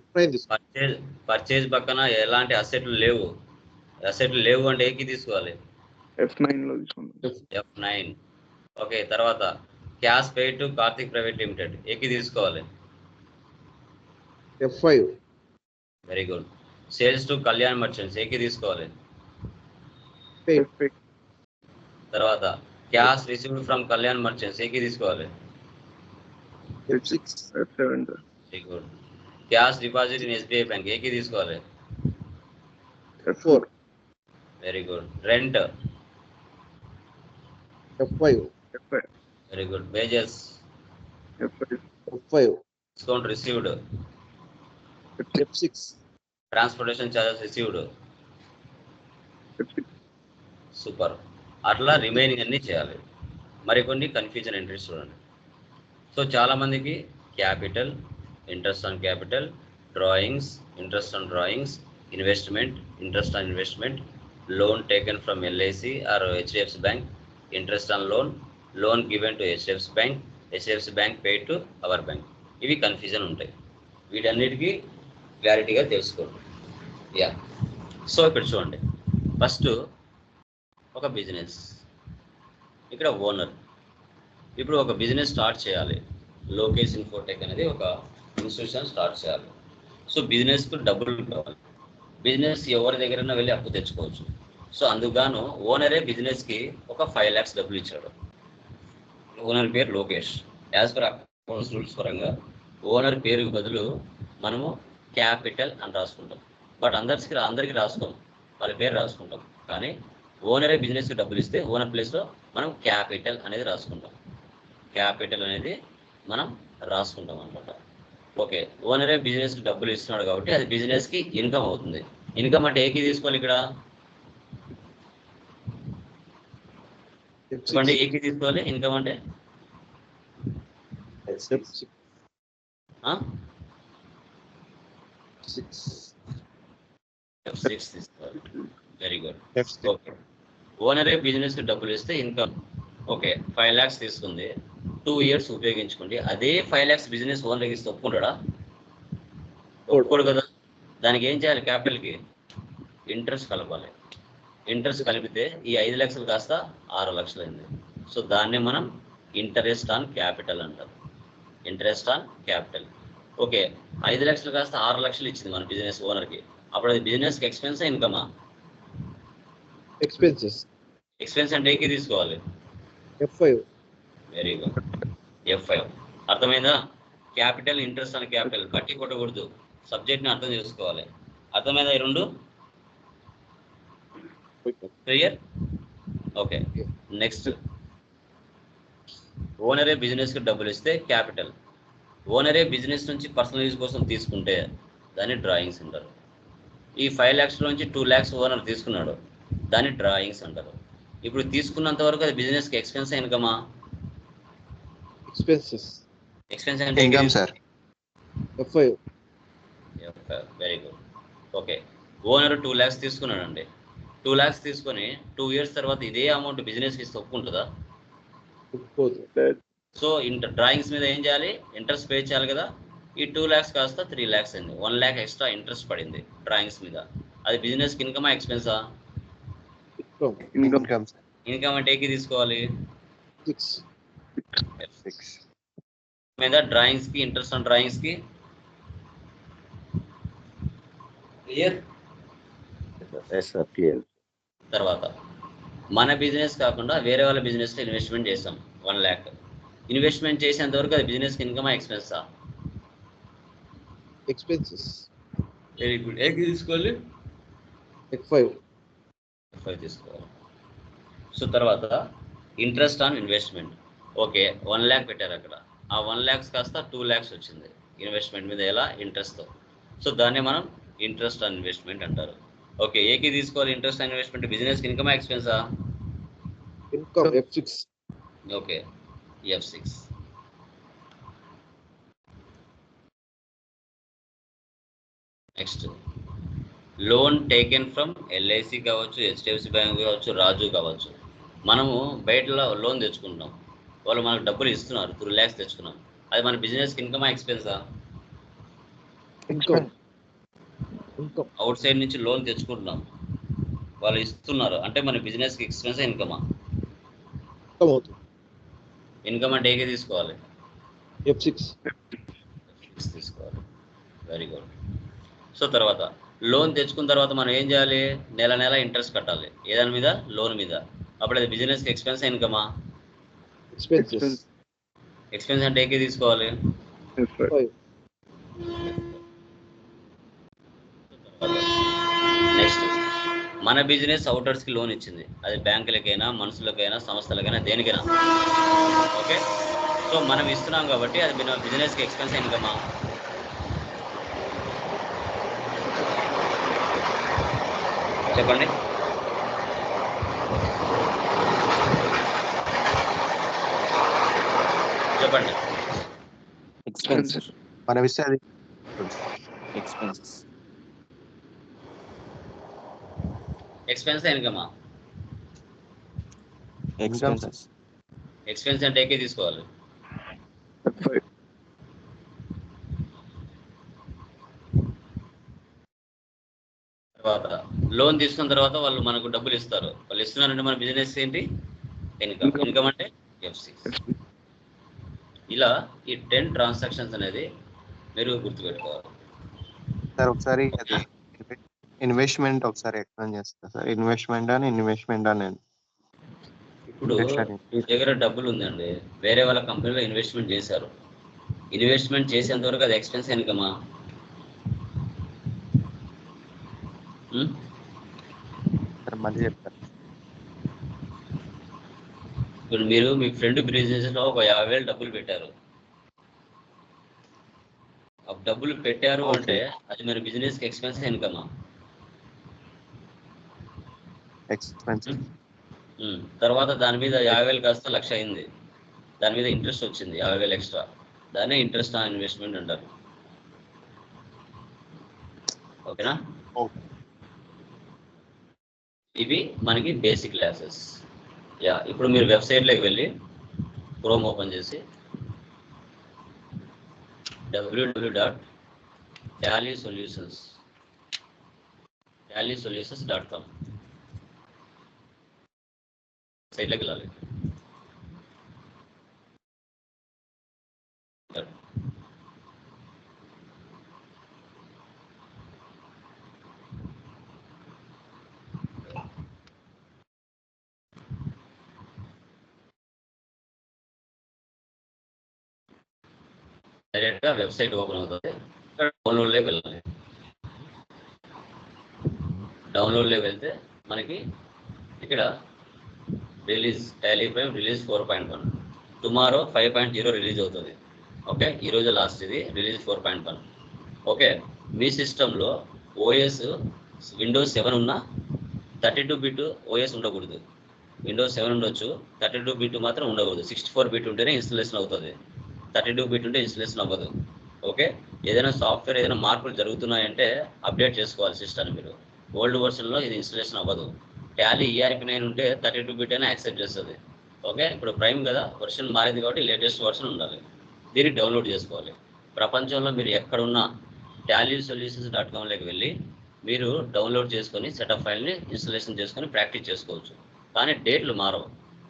పర్చేజ్ పక్కన ఎలాంటి అసెట్లు లేవు అంటే ఏకి తీసుకోవాలి. F9 లో తీసుకున్నాం. F9. ఓకే, తర్వాత cash pay to Karthik private limited. ఏకి తీసుకోవాలి. F5. Very good. Sales to Kalyan merchants. ఏకి తీసుకోవాలి. F8. తర్వాత cash received from Kalyan merchants. ఏకి తీసుకోవాలి. F6. F7, sir. Very good. Cash deposit in SBI bank. ఏకి తీసుకోవాలి. F4. Very good. Rent. F5. F5. Very good. Wages. F5. F5. Discount received. F6. Transportation charges received. F6. Super. అట్లా remaining అన్ని చేయాలి. మరికొన్ని confusion entries చూడండి. So చాలా మందికి capital, interest on capital, drawings, interest on drawings, investment, interest on investment, loan taken from LIC are HDFC bank, interest on loan given to HDFC bank paid to our bank. ఇవి confusion ఉంటాయి. వీటన్నిటికీ క్లారిటీగా తెలుసుకోండి. Yeah, so ఇక్కడ చూడండి. First ఒక business, ఇక్కడ owner. ఇప్పుడు ఒక బిజినెస్ స్టార్ట్ చేయాలి. లోకేష్ ఇన్ఫోటెక్ అనేది ఒక ఇన్స్టిట్యూషన్ స్టార్ట్ చేయాలి. సో బిజినెస్కు డబ్బులు కావాలి. బిజినెస్ ఎవరి దగ్గరైనా వెళ్ళి అప్పు తెచ్చుకోవచ్చు. సో అందుకుగాను ఓనరే బిజినెస్కి ఒక 5 lakhs డబ్బులు ఇచ్చాడు. ఓనర్ పేరు Lokesh. As per accounts rules పరంగా ఓనర్ పేరుకి బదులు మనము క్యాపిటల్ అని రాసుకుంటాం. బట్ అందరికీ రాసుకోం, వాళ్ళ పేరు రాసుకుంటాం. కానీ ఓనరే బిజినెస్కి డబ్బులు ఇస్తే ఓనర్ ప్లేస్లో మనం క్యాపిటల్ అనేది రాసుకుంటాం. క్యాపిటల్ అనేది మనం రాసుకుంటాం అనమాట. ఓకే, ఓనరే బిజినెస్కి డబ్బులు ఇస్తున్నాడు కాబట్టి అది బిజినెస్కి ఇన్కమ్ అవుతుంది. ఇన్కమ్ అంటే ఏకి తీసుకోవాలి. ఇక్కడ చెప్పండి, ఏకి తీసుకోవాలి. ఇన్కమ్ అంటే F6 తీసుకోవాలి. Very good. ఓకే, ఓనరే బిజినెస్కి డబ్బులు ఇస్తే ఇన్కమ్. ఓకే, 5 lakhs తీసుకుంది, 2 years ఉపయోగించుకోండి. అదే 5 lakhs బిజినెస్ ఓనర్కి ఇస్తే ఒప్పుకుంటాడా? ఒప్పుకోడు కదా. దానికి ఏం చేయాలి? క్యాపిటల్కి ఇంట్రెస్ట్ కలపాలి. ఇంట్రెస్ట్ కలిపితే ఈ 5 లక్షలు కాస్త 6 లక్షలు అయింది. సో దాన్ని మనం ఇంట్రెస్ట్ ఆన్ క్యాపిటల్ అంటారు. Interest on capital. ఓకే, 5 లక్షలు కాస్త 6 లక్షలు ఇచ్చింది మన బిజినెస్ ఓనర్కి. అప్పుడు అది బిజినెస్కి ఎక్స్పెన్సా ఇన్కమా? Expenses. ఎక్స్పెన్స్ అంటే ఏకి తీసుకోవాలి. F5. Very good. F5 అర్థమైందా? క్యాపిటల్ ఇంట్రెస్ట్ ఆన్ క్యాపిటల్ బట్టి కొట్టకూడదు, సబ్జెక్ట్ని అర్థం చేసుకోవాలి. అర్థమైందా ఈ రెండు? క్లియర్? ఓకే. నెక్స్ట్, ఓనరే బిజినెస్కి డబ్బులు ఇస్తే క్యాపిటల్. ఓనరే బిజినెస్ నుంచి పర్సనల్ యూజ్ కోసం తీసుకుంటే దాన్ని డ్రాయింగ్స్ అంటారు. ఈ 5 లక్షల నుంచి 2 lakhs ఓనర్ తీసుకున్నాడు, దాన్ని డ్రాయింగ్స్ అంటారు. ఇప్పుడు తీసుకున్నంత వరకు అది బిజినెస్కి ఎక్స్పెన్స్ ఇన్కమా? Expenses. ఎక్స్పెన్స్ అంటే income sir. F5. Very good. Okay, owner 2 lakhs తీసుకున్నాడండి. 2 lakhs తీసుకొని 2 years తర్వాత ఇదే అమౌంట్ బిజినెస్కి ఇస్తే ఒప్పుకుంటుందా? సో డ్రాయింగ్స్ మీద ఏం చేయాలి? ఇంట్రెస్ట్ పే చేయాలి కదా. ఈ 2 lakhs కాస్త 3 lakhs అయింది. 1 lakh ఎక్స్ట్రా ఇంట్రెస్ట్ పడింది డ్రాయింగ్స్ మీద. అది బిజినెస్కి ఇన్కమా ఎక్స్పెన్సా? Income sir. ఇన్కమ్ అంటే ఏకి తీసుకోవాలి. 6 మీద డ్రాయింగ్స్కి ఇంట్రెస్ట్ ఆన్ డ్రాయింగ్స్కి క్లియర్? తర్వాత మన బిజినెస్ కాకుండా వేరే వాళ్ళ బిజినెస్లో ఇన్వెస్ట్మెంట్ చేసాం 1 lakh. ఇన్వెస్ట్మెంట్ చేసేంత వరకు అది బిజినెస్కి ఇన్కమా ఎక్స్పెన్సా? Expenses. Very good. ఏకి తీసుకోవాలి. F5. F5 తీసుకోవాలి. సో తర్వాత interest on investment. Okay, 1 lakh పెట్టారు అక్కడ. ఆ 1 lakhs కాస్త 2 lakhs వచ్చింది ఇన్వెస్ట్మెంట్ మీద. ఎలా? ఇంట్రెస్ట్తో. సో దాన్ని మనం ఇంట్రెస్ట్ ఆన్ ఇన్వెస్ట్మెంట్ అంటారు. ఓకే, ఏకి తీసుకోవాలి. ఇంట్రెస్ట్ ఆన్ ఇన్వెస్ట్మెంట్ బిజినెస్కి ఇన్కమా ఎక్స్పెన్సా? Income. F6. Okay, F6. Next, loan taken from LIC కావచ్చు, హెచ్డిఎఫ్సి బ్యాంక్ కావచ్చు, రాజు కావచ్చు. మనము బయటలో లోన్ తెచ్చుకుంటాం, వాళ్ళు మనకు డబ్బులు ఇస్తున్నారు, 2 lakhs తెచ్చుకున్నాం. అది మన బిజినెస్కి ఇన్కమా ఎక్స్పెన్సా? Income. అవుట్ సైడ్ నుంచి లోన్ తెచ్చుకుంటున్నాం, వాళ్ళు ఇస్తున్నారు, అంటే మన బిజినెస్కి ఎక్స్పెన్సా ఇన్కమా? ఇన్కమ్ అంటే ఏకే తీసుకోవాలి. F6. తీసుకోవాలి. Very good. సో తర్వాత లోన్ తెచ్చుకున్న తర్వాత మనం ఏం చేయాలి? నెల నెల ఇంట్రెస్ట్ కట్టాలి. ఏదాని మీద? లోన్ మీద. అప్పుడు అది బిజినెస్కి ఎక్స్పెన్స్ ఇన్కమా? Expenses. ఎక్స్పెన్స్ అంటే ఏకే తీసుకోవాలి. F5. నెక్స్ట్, మన బిజినెస్ అవుటర్స్కి లోన్ ఇచ్చింది. అది బ్యాంకులకైనా, మనుషులకైనా, సంస్థలకైనా, దేనికైనా. ఓకే, సో మనం ఇస్తున్నాం కాబట్టి అది బిజినెస్కి ఎక్స్పెన్స్ ఇన్కమా? చెప్పండి. చెప్పండి. ఎక్స్పెన్సెస్. మనం ఇస్తే అది ఎక్స్పెన్సెస్. ఎక్స్పెన్స్ ఇన్కమా? ఎక్స్పెన్సెస్. ఎక్స్పెన్స్ అంటే ఏకే తీసుకోవాలి. F5. తర్వాత లోన్ తీసుకున్న తర్వాత వాళ్ళు మనకు డబ్బులు ఇస్తారు. వాళ్ళు ఇస్తున్నారంటే మన బిజినెస్ ఏంటి? ఇన్కమ్. ఇన్కమ్ అంటే F6. ఇలా ఈ 10 ట్రాన్సాక్షన్స్ అనేది మీరు గుర్తుపెట్టుకోవాలి. సార్ ఒకసారి అది ఇన్వెస్ట్మెంట్ ఒకసారి ఎక్స్ప్లెయిన్ చేస్తా సార్. ఇన్వెస్ట్మెంట్ అని ఇప్పుడు మీ దగ్గర డబ్బులు ఉందండి, వేరే వాళ్ళ కంపెనీలో ఇన్వెస్ట్మెంట్ చేశారు. ఇన్వెస్ట్మెంట్ చేసేంత వరకు అది ఎక్స్పెన్స్ ఇన్కమా? సార్ మళ్ళీ చెప్తారు. ఇప్పుడు మీరు మీ ఫ్రెండ్ బిజినెస్లో ఒక 50,000 డబ్బులు పెట్టారు. ఆ డబ్బులు పెట్టారు అంటే అది మీరు బిజినెస్కి ఎక్స్పెన్స్ ఇన్కమా? ఎక్స్పెన్స్. తర్వాత దాని మీద 50,000 కాస్త 1,00,000 అయింది. దాని మీద ఇంట్రెస్ట్ వచ్చింది 50,000 ఎక్స్ట్రా. దాన్నే ఇంట్రెస్ట్ ఆన్ ఇన్వెస్ట్మెంట్ అంటారు. ఓకేనా? ఇవి మనకి బేసిక్ క్లాసెస్. ఇప్పుడు మీరు వెబ్సైట్లోకి వెళ్ళి క్రోమ్ ఓపెన్ చేసి www.tallysolutions.com సైట్లోకి వెళ్ళాలి. డైరెక్ట్గా వెబ్సైట్ ఓపెన్ అవుతుంది. ఇక్కడ డౌన్లోడ్లోకి వెళ్ళాలి. డౌన్లోడ్లోకి వెళ్తే మనకి ఇక్కడ release Tally prime release 4.1 tomorrow 5.0 release అవుతుంది. ఓకే, ఈరోజు లాస్ట్ ఇది రిలీజ్ 4.1. ఓకే, మీ సిస్టంలో ఓఎస్ విండోస్ 7 ఉన్నా 32 బిట్ ఓఎస్ ఉండకూడదు. విండోస్ 7 ఉండొచ్చు, 32 బిట్ మాత్రం ఉండకూడదు. 64 బిట్ ఉంటేనే ఇన్స్టలేషన్ అవుతుంది. 32 బిట్ ఉంటే ఇన్స్టలేషన్ అవ్వదు. ఓకే, ఏదైనా సాఫ్ట్వేర్ ఏదైనా మార్పులు జరుగుతున్నాయంటే అప్డేట్ చేసుకోవాలి సిస్టమ్. మీరు ఓల్డ్ వర్షన్లో ఇది ఇన్స్టలేషన్ అవ్వదు. టాలీ ERP9 ఉంటే 32 బిట్ అయినా యాక్సెప్ట్ చేస్తుంది. ఓకే, ఇప్పుడు ప్రైమ్ కదా, వర్షన్ మారింది కాబట్టి లేటెస్ట్ వర్షన్ ఉండాలి. దీన్ని డౌన్లోడ్ చేసుకోవాలి. ప్రపంచంలో మీరు ఎక్కడున్నా tallySolutions.com వెళ్ళి మీరు డౌన్లోడ్ చేసుకొని సెటప్ ఫైల్ని ఇన్స్టలేషన్ చేసుకొని ప్రాక్టీస్ చేసుకోవచ్చు. కానీ డేట్లు మారవు.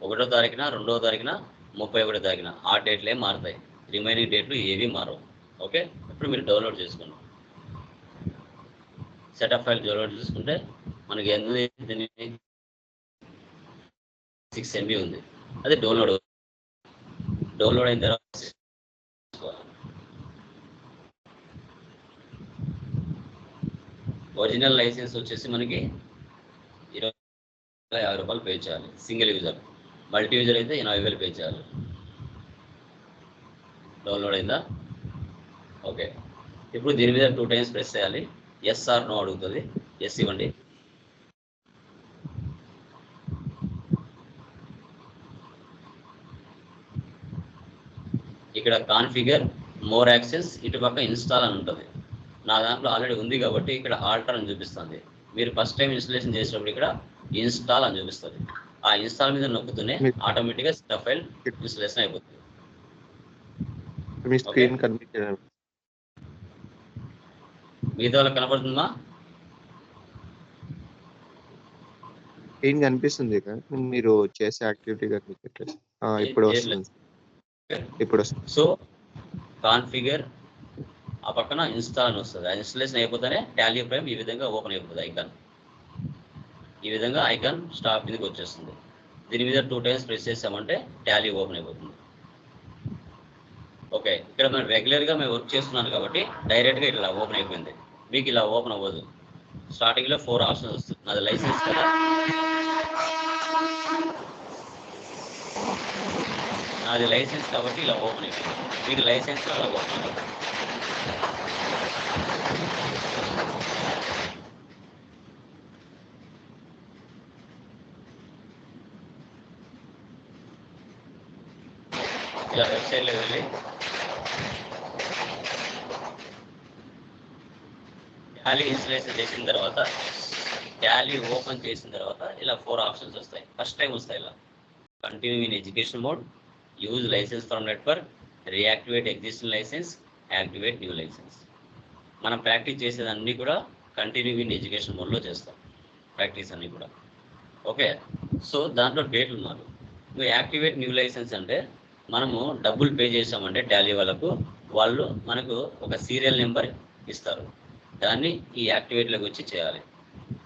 1వ తారీఖున 2వ తారీఖున 31వ తారీఖున ఆ డేట్లే మారుతాయి. రిమైనింగ్ డేట్లు ఏవి మారవు. ఓకే, ఇప్పుడు మీరు డౌన్లోడ్ చేసుకోండి. సెటప్ ఫైల్ డౌన్లోడ్ చేసుకుంటే మనకి ఎంత 6 MB ఉంది. అది డౌన్లోడ్ అయిన తర్వాత ఒరిజినల్ లైసెన్స్ వచ్చేసి మనకి 25 రూపాయలు పే చేయాలి సింగిల్ యూజర్. మల్టీ యూజర్ అయితే 80,000 పే చేయాలి. డౌన్లోడ్ అయిందా? ఓకే, ఇప్పుడు దీని మీద 2 టైమ్స్ ప్రెస్ చేయాలి. ఎస్ ఆర్ నో అడుగుతుంది. ఎస్ ఇవ్వండి. ఇక్కడ కాన్ఫిగర్ మోర్ యాక్సెస్ ఇటుపక్క ఇన్స్టాల్ అని ఉంటుంది. నా దాంట్లో ఆల్రెడీ ఉంది కాబట్టి ఇక్కడ ఆల్టర్ అని చూపిస్తుంది. మీరు ఫస్ట్ టైం ఇన్స్టలేషన్ చేసినప్పుడు ఇక్కడ ఇన్స్టాల్ అని చూపిస్తుంది. ఆ ఇన్స్టాల్ మీద నొక్కుతూనే ఆటోమేటిక్గా సెటప్ ఫైల్ ఇన్స్టలేషన్ అయిపోతుంది. మీ స్క్రీన్ కనిపించదు. మిగతా వాళ్ళకి కనపడుతుందా? స్క్రీన్ కనిపిస్తుంది కదా, మీరు చేసే యాక్టివిటీ కనిపించట్లేదు. ఇప్పుడు వస్తుంది. ఇప్పుడు వస్తుంది. సో కాన్ఫిగర్ ఆ పక్కన ఇన్స్టాల్ అని వస్తుంది. ఆ ఇన్స్టలేషన్ అయిపోతేనే టాలీ ప్రైమ్ ఈ విధంగా ఓపెన్ అయిపోతుంది. ఐకాన్ ఈ విధంగా ఐకాన్ స్టాప్ మీదకి వచ్చేస్తుంది. దీని మీద 2 టైమ్స్ ప్రెస్ చేసామంటే టాలీ ఓపెన్ అయిపోతుంది. ఓకే, ఇక్కడ మనం రెగ్యులర్గా మేము వర్క్ చేస్తున్నాను కాబట్టి డైరెక్ట్గా ఇలా ఓపెన్ అయిపోయింది. మీకు ఇలా ఓపెన్ అవ్వదు. స్టార్టింగ్లో 4 ఆప్షన్స్ వస్తుంది. నాది లైసెన్స్ కదా, నాది లైసెన్స్ కాబట్టి ఇలా ఓపెన్ అయిపోయింది. మీకు లైసెన్స్ అలా ఓపెన్ అయిపోయింది. ఇలా వెబ్సైట్లో వెళ్ళి టాలీ ఇన్స్టలేషన్ చేసిన తర్వాత టాలీ ఓపెన్ చేసిన తర్వాత ఇలా 4 ఆప్షన్స్ వస్తాయి. ఫస్ట్ టైం వస్తాయి ఇలా continue in education mode, use licence from network, reactivate existing licence, activate new licence. మనం ప్రాక్టీస్ చేసేదన్నీ కూడా కంటిన్యూ ఇన్ ఎడ్యుకేషన్ మోడ్లో చేస్తాం ప్రాక్టీస్ అన్నీ కూడా. ఓకే, సో దాంట్లో డేట్లు ఉన్నారు. నువ్వు యాక్టివేట్ న్యూ లైసెన్స్ అంటే మనము డబ్బులు పే చేసామంటే టాలీ వాళ్ళకు వాళ్ళు మనకు ఒక సీరియల్ నెంబర్ ఇస్తారు. దాన్ని ఈ యాక్టివేట్లోకి వచ్చి చేయాలి.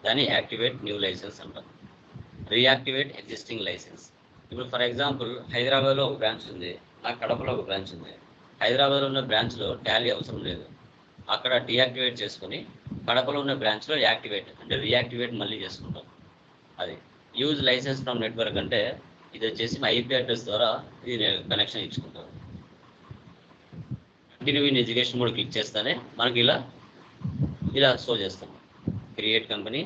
దాన్ని యాక్టివేట్ న్యూ లైసెన్స్ అంటారు. Reactivate existing licence. ఇప్పుడు ఫర్ ఎగ్జాంపుల్ హైదరాబాద్లో ఒక బ్రాంచ్ ఉంది, నాకు కడపలో ఒక బ్రాంచ్ ఉంది. హైదరాబాద్లో ఉన్న బ్రాంచ్లో టాలీ అవసరం లేదు. అక్కడ డీయాక్టివేట్ చేసుకొని కడపలో ఉన్న బ్రాంచ్లో యాక్టివేట్ అంటే రీయాక్టివేట్ మళ్ళీ చేసుకుంటాం. అది యూజ్ లైసెన్స్ ఫ్రమ్ నెట్వర్క్ అంటే ఇది వచ్చేసి మా IP అడ్రస్ ద్వారా ఇది కనెక్షన్ ఇచ్చుకుంటాం. Continue in education mode click చేస్తేనే మనకి ఇలా షో చేస్తాం. Create company,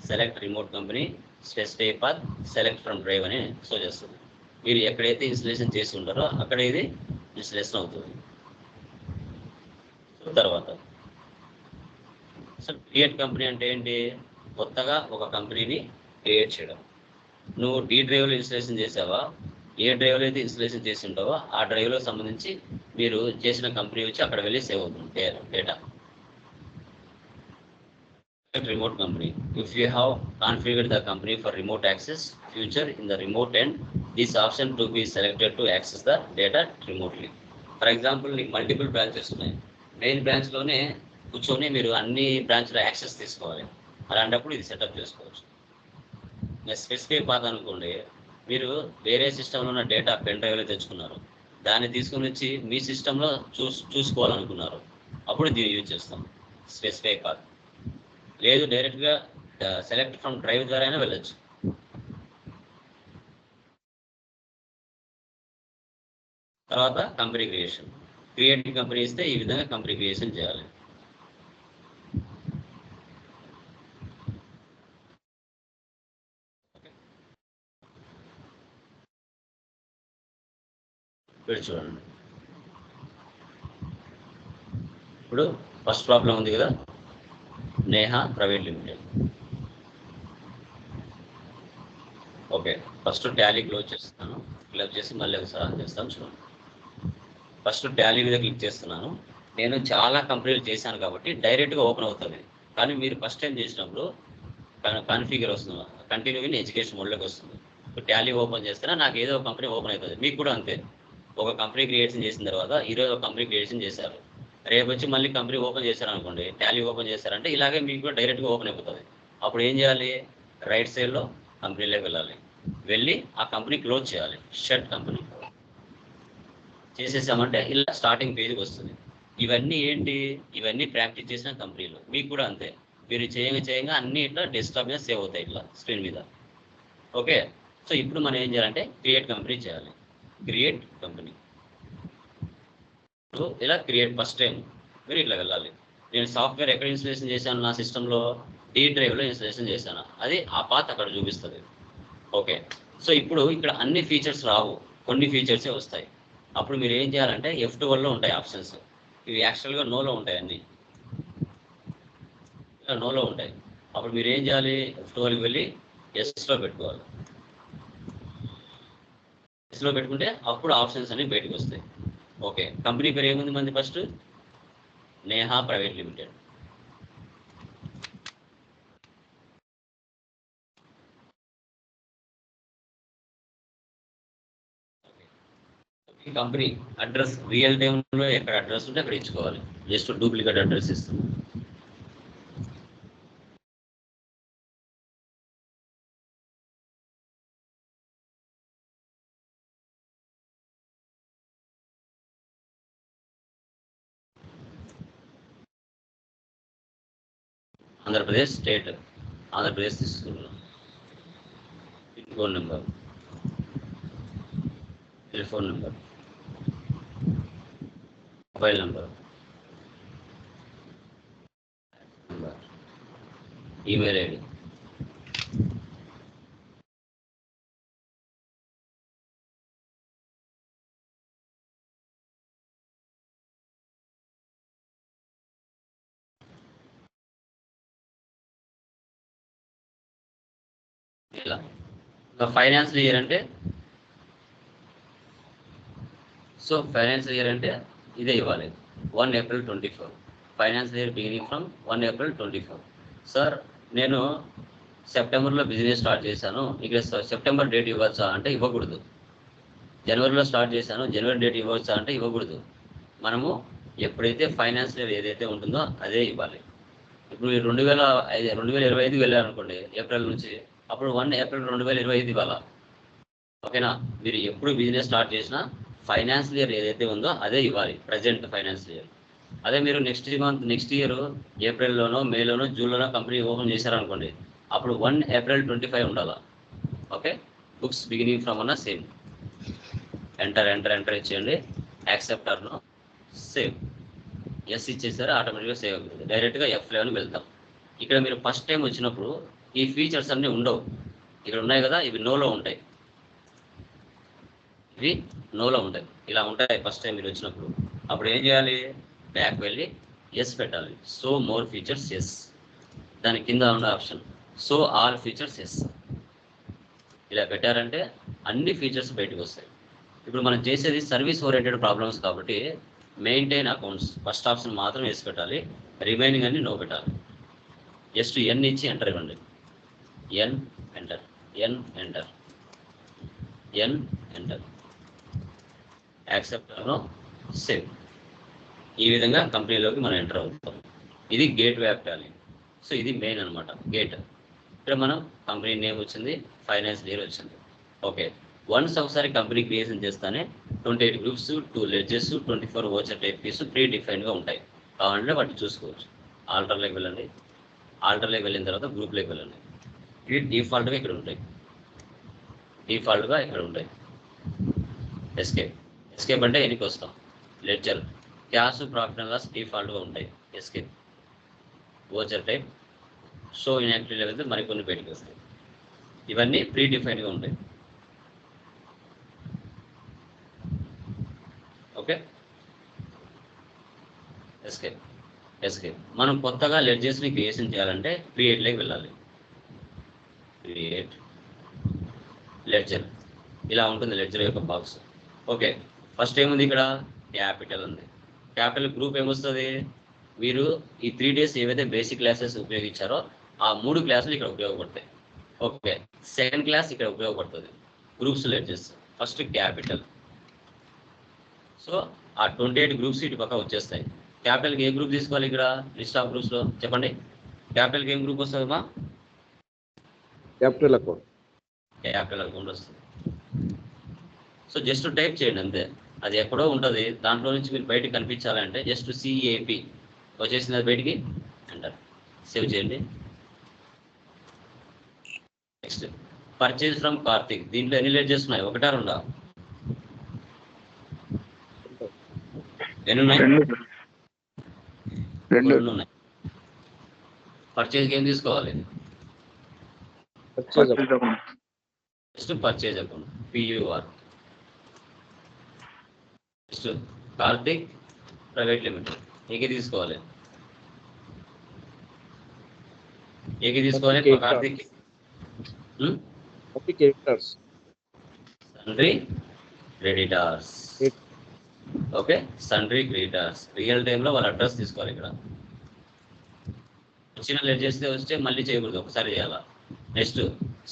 select remote company, specify path, select from drive అని షో చేస్తుంది. మీరు ఎక్కడైతే ఇన్స్టలేషన్ చేసి ఉంటారో అక్కడ ఇది ఇన్స్టలేషన్ అవుతుంది. తర్వాత సో క్రియేట్ కంపెనీ అంటే ఏంటి? కొత్తగా ఒక కంపెనీని క్రియేట్ చేయడం. నువ్వు D డ్రైవ్లో ఇన్స్టలేషన్ చేసావా, ఏ డ్రైవ్లో అయితే ఇన్స్టలేషన్ చేసి ఉంటావో ఆ డ్రైవ్లో సంబంధించి మీరు చేసిన కంపెనీ వచ్చి అక్కడ వెళ్ళి సేవ్ అవుతుంది data. remote company. If you have configured the company for remote access, future in the remote end, this option to be selected to access the data remotely. For example, multiple branches ఉన్నాయి. Main బ్రాంచ్లోనే కూర్చొని మీరు అన్ని బ్రాంచ్లో access తీసుకోవాలి. అలాంటప్పుడు ఇది setup చేసుకోవచ్చు. Specific path అనుకోండి, మీరు వేరే సిస్టంలో ఉన్న డేటా పెన్ డ్రైవ్లో తెచ్చుకున్నారు, దాన్ని తీసుకొని వచ్చి మీ సిస్టంలో చూసుకోవాలనుకున్నారు, అప్పుడు దీన్ని యూజ్ చేస్తాం స్పెసిఫిక్ పాత్. లేదు డైరెక్ట్గా సెలెక్ట్ ఫ్రమ్ డ్రైవ్ ద్వారా అయినా వెళ్ళచ్చు. తర్వాత కంపెనీ క్రియేషన్. క్రియేట్ కంపెనీ ఇస్తే ఈ విధంగా కంపెనీ క్రియేషన్ చేయాలి. ఇప్పుడు చూడండి, ఇప్పుడు ఫస్ట్ ప్రాబ్లం ఉంది కదా, Neha private limited. Okay, first Tally close చేస్తున్నాను. క్లోజ్ చేసి మళ్ళీ ఒకసారి ఆన్ చేస్తాను. చూడండి, ఫస్ట్ టాలీ మీద క్లిక్ చేస్తున్నాను. నేను చాలా కంపెనీలు చేశాను కాబట్టి డైరెక్ట్గా ఓపెన్ అవుతుంది. కానీ మీరు ఫస్ట్ టైం చేసినప్పుడు కాన్ఫిగర్ వస్తుంది, కంటిన్యూ ఇన్ ఎడ్యుకేషన్ మోడ్లోకి వస్తుంది. ఇప్పుడు టాలీ ఓపెన్ చేస్తేనే నాకు ఏదో ఒక కంపెనీ ఓపెన్ అవుతుంది. మీకు కూడా అంతే. ఒక కంపెనీ క్రియేషన్ చేసిన తర్వాత ఈరోజు ఒక కంపెనీ క్రియేషన్ చేశారు, రేపు వచ్చి మళ్ళీ కంపెనీ ఓపెన్ చేశారనుకోండి, టాలీ ఓపెన్ చేశారంటే ఇలాగే మీకు కూడా డైరెక్ట్గా ఓపెన్ అయిపోతుంది. అప్పుడు ఏం చేయాలి, రైట్ సైడ్లో కంపెనీలోకి వెళ్ళాలి, వెళ్ళి ఆ కంపెనీ క్లోజ్ చేయాలి. షట్ కంపెనీ చేసేసామంటే ఇలా స్టార్టింగ్ పేజ్కి వస్తుంది. ఇవన్నీ ఏంటి, ఇవన్నీ ప్రాక్టీస్ చేసిన కంపెనీలు. మీకు కూడా అంతే, మీరు చేయంగా అన్నీ ఇట్లా డెస్క్టాప్ మీద సేవ్ అవుతాయి, ఇట్లా స్క్రీన్ మీద. ఓకే, సో ఇప్పుడు మనం ఏం చేయాలంటే క్రియేట్ కంపెనీ చేయాలి. Create company. సో ఇలా క్రియేట్ ఫస్ట్ టైం మీరు ఇట్లా వెళ్ళాలి. నేను సాఫ్ట్వేర్ ఎక్కడ ఇన్స్టాలేషన్ చేశాను, నా సిస్టంలో డి డ్రైవ్లో ఇన్స్టాలేషన్ చేశాను, అది ఆ పాత్ అక్కడ చూపిస్తుంది. ఓకే, సో ఇప్పుడు ఇక్కడ అన్ని ఫీచర్స్ రావు, కొన్ని ఫీచర్సే వస్తాయి. అప్పుడు మీరు ఏం చేయాలంటే F12లో ఉంటాయి ఆప్షన్స్. ఇవి యాక్చువల్గా నోలో ఉంటాయి, అన్నీ ఇలా నోలో ఉంటాయి. అప్పుడు మీరు ఏం చేయాలి, F12కి వెళ్ళి ఎస్లో పెట్టుకోవాలి. ఎస్లో పెట్టుకుంటే అప్పుడు ఆప్షన్స్ అన్ని బయటకు వస్తాయి. ఓకే, కంపెనీ పేరు ఏముంది మంది, first Neha private limited. Company address real టైంలో ఎక్కడ అడ్రస్ ఉంటే అక్కడ ఇచ్చుకోవాలి. జస్ట్ డూప్లికేట్ అడ్రస్ ఇస్తాం. ఆంధ్రప్రదేశ్ స్టేట్, ఆంధ్రప్రదేశ్ తీసుకున్నాం. Pin code number, telephone number, mobile number, email ID. ఇలా ఫైనాన్షియల్ ఇయర్ అంటే, సో ఫైనాన్షియల్ ఇయర్ అంటే ఇదే ఇవ్వాలి, 1 April 24. Financial year beginning from 1 April 24. Sir నేను సెప్టెంబర్లో బిజినెస్ స్టార్ట్ చేశాను, ఇక్కడ సెప్టెంబర్ డేట్ ఇవ్వచ్చా అంటే ఇవ్వకూడదు. జనవరిలో స్టార్ట్ చేశాను, జనవరి డేట్ ఇవ్వచ్చా అంటే ఇవ్వకూడదు. మనము ఎప్పుడైతే ఫైనాన్షియల్ ఇయర్ ఏదైతే ఉంటుందో అదే ఇవ్వాలి. ఇప్పుడు 2025 వెళ్ళారనుకోండి ఏప్రిల్ నుంచి, అప్పుడు 1 April 2025 ఇవ్వాలా. ఓకేనా, మీరు ఎప్పుడు బిజినెస్ స్టార్ట్ చేసినా ఫైనాన్షియల్ ఇయర్ ఏదైతే ఉందో అదే ఇవ్వాలి, ప్రజెంట్ ఫైనాన్షియల్ ఇయర్. అదే మీరు నెక్స్ట్ ఇయర్ ఏప్రిల్లోనో మేలోనో జూన్లోనో కంపెనీ ఓపెన్ చేశారనుకోండి, అప్పుడు 1 April 25 ఉండాలా. ఓకే, బుక్స్ బిగినింగ్ ఫ్రమ్ అన్న సేమ్. ఎంటర్ ఇచ్చేయండి, యాక్సెప్టర్ను సేవ్, ఎస్ ఇచ్చేసారు, ఆటోమేటిక్గా సేవ్ అవుతుంది. డైరెక్ట్గా F11 వెళ్తాం. ఇక్కడ మీరు ఫస్ట్ టైం వచ్చినప్పుడు ఈ ఫీచర్స్ అన్నీ ఉండవు. ఇక్కడ ఉన్నాయి కదా, ఇవి నోలో ఉంటాయి, ఇవి నోలో ఉంటాయి, ఇలా ఉంటాయి ఫస్ట్ టైం మీరు వచ్చినప్పుడు. అప్పుడు ఏం చేయాలి, బ్యాక్ వెళ్ళి ఎస్ పెట్టాలి. సో మోర్ ఫీచర్స్ ఎస్, దాని కింద ఉన్న option so all features yes. ఇలా పెట్టారంటే అన్ని ఫీచర్స్ బయటకు వస్తాయి. ఇప్పుడు మనం చేసేది సర్వీస్ ఓరియంటెడ్ ప్రాబ్లమ్స్ కాబట్టి మెయింటైన్ అకౌంట్స్ ఫస్ట్ ఆప్షన్ మాత్రం వేసి పెట్టాలి, రిమైనింగ్ అన్ని నో పెట్టాలి. జస్ట్ ఎన్ ఇచ్చి ఎంటర్ ఇవ్వండి. N enter, N enter, N enter, accept no save. ఈ విధంగా కంపెనీలోకి మనం ఎంటర్ అవుతాం. ఇది గేట్ వే టాలీ. సో ఇది మెయిన్ అనమాట గేట్. ఇక్కడ మనం కంపెనీ నేమ్ వచ్చింది, ఫైనాన్స్ ఇయర్ వచ్చింది. ఓకే, వన్స్ ఒకసారి కంపెనీ క్రియేషన్ చేస్తానే 28 groups, 2 ledgers, 24 voucher types pre డిఫైన్డ్గా ఉంటాయి. కావాలంటే వాటిని చూసుకోవచ్చు. ఆల్టర్లోకి వెళ్ళండి. ఆల్టర్లోకి వెళ్ళిన తర్వాత గ్రూప్లోకి వెళ్ళండి. ఇవి డిఫాల్ట్గా ఇక్కడ ఉంటాయి. డిఫాల్ట్గా ఇక్కడ ఉంటాయి. ఎస్కేప్. ఎస్కేప్ అంటే ఎనికి వస్తాం. Ledger, cash, profit and loss డిఫాల్ట్గా ఉంటాయి. Escape, voucher type, show inactive వెళ్తే మరికొన్ని బయటికి వస్తాయి. ఇవన్నీ ప్రీ డిఫైన్డ్గా ఉంటాయి. Okay, escape. ఎస్కేప్. మనం కొత్తగా లెడ్జెస్ని క్రియేషన్ చేయాలంటే క్రియేట్లోకి వెళ్ళాలి. Create ledger. ఇలా ఉంటుంది లెడ్జర్ యొక్క బాక్స్. ఓకే, ఫస్ట్ ఏముంది ఇక్కడ? క్యాపిటల్ ఉంది. క్యాపిటల్ గ్రూప్ ఏమొస్తుంది? మీరు ఈ 3 days ఏవైతే బేసిక్ క్లాసెస్ ఉపయోగించారో ఆ 3 క్లాసులు ఇక్కడ ఉపయోగపడతాయి. ఓకే, సెకండ్ క్లాస్ ఇక్కడ ఉపయోగపడుతుంది. Groups ledgers. First capital. So ఆ 28 గ్రూప్స్ ఇటు పక్క వచ్చేస్తాయి. క్యాపిటల్కి ఏ గ్రూప్ తీసుకోవాలి? ఇక్కడ లిస్ట్ ఆఫ్ గ్రూప్స్లో చెప్పండి. క్యాపిటల్కి ఏం గ్రూప్ వస్తుందమ్మా? Capital account. క్యాపిటల్ అకౌంట్ వస్తుంది. సో జస్ట్ టైప్ చేయండి అంతే. అది ఎక్కడో ఉంటుంది. దాంట్లో నుంచి మీరు బయటకు కనిపించాలంటే జస్ట్ సిఏపి వచ్చేసింది, అది బయటికి ఎంటర్. సేవ్ చేయండి. Next purchase from Karthik. దీంట్లో ఎన్ని లెడ్జెస్ ఉన్నాయి? 1 or 2? ఎన్ని ఉన్నాయి? 2 ఉన్నాయి. పర్చేజ్కి ఏం తీసుకోవాలి? Purchase account. Next purchase account, PUR. Next Karthik private limited. ఏకి తీసుకోవాలి? ఏకి తీసుకోవాలి Karthik. Creditors. Sundry creditors. Okay, sundry creditors. Real టైంలో వాళ్ళ అడ్రస్ తీసుకోవాలి. ఇక్కడ వచ్చిన లెట్ చేస్తే వస్తే మళ్ళీ చేయకూడదు, ఒకసారి చేయాలా. నెక్స్ట్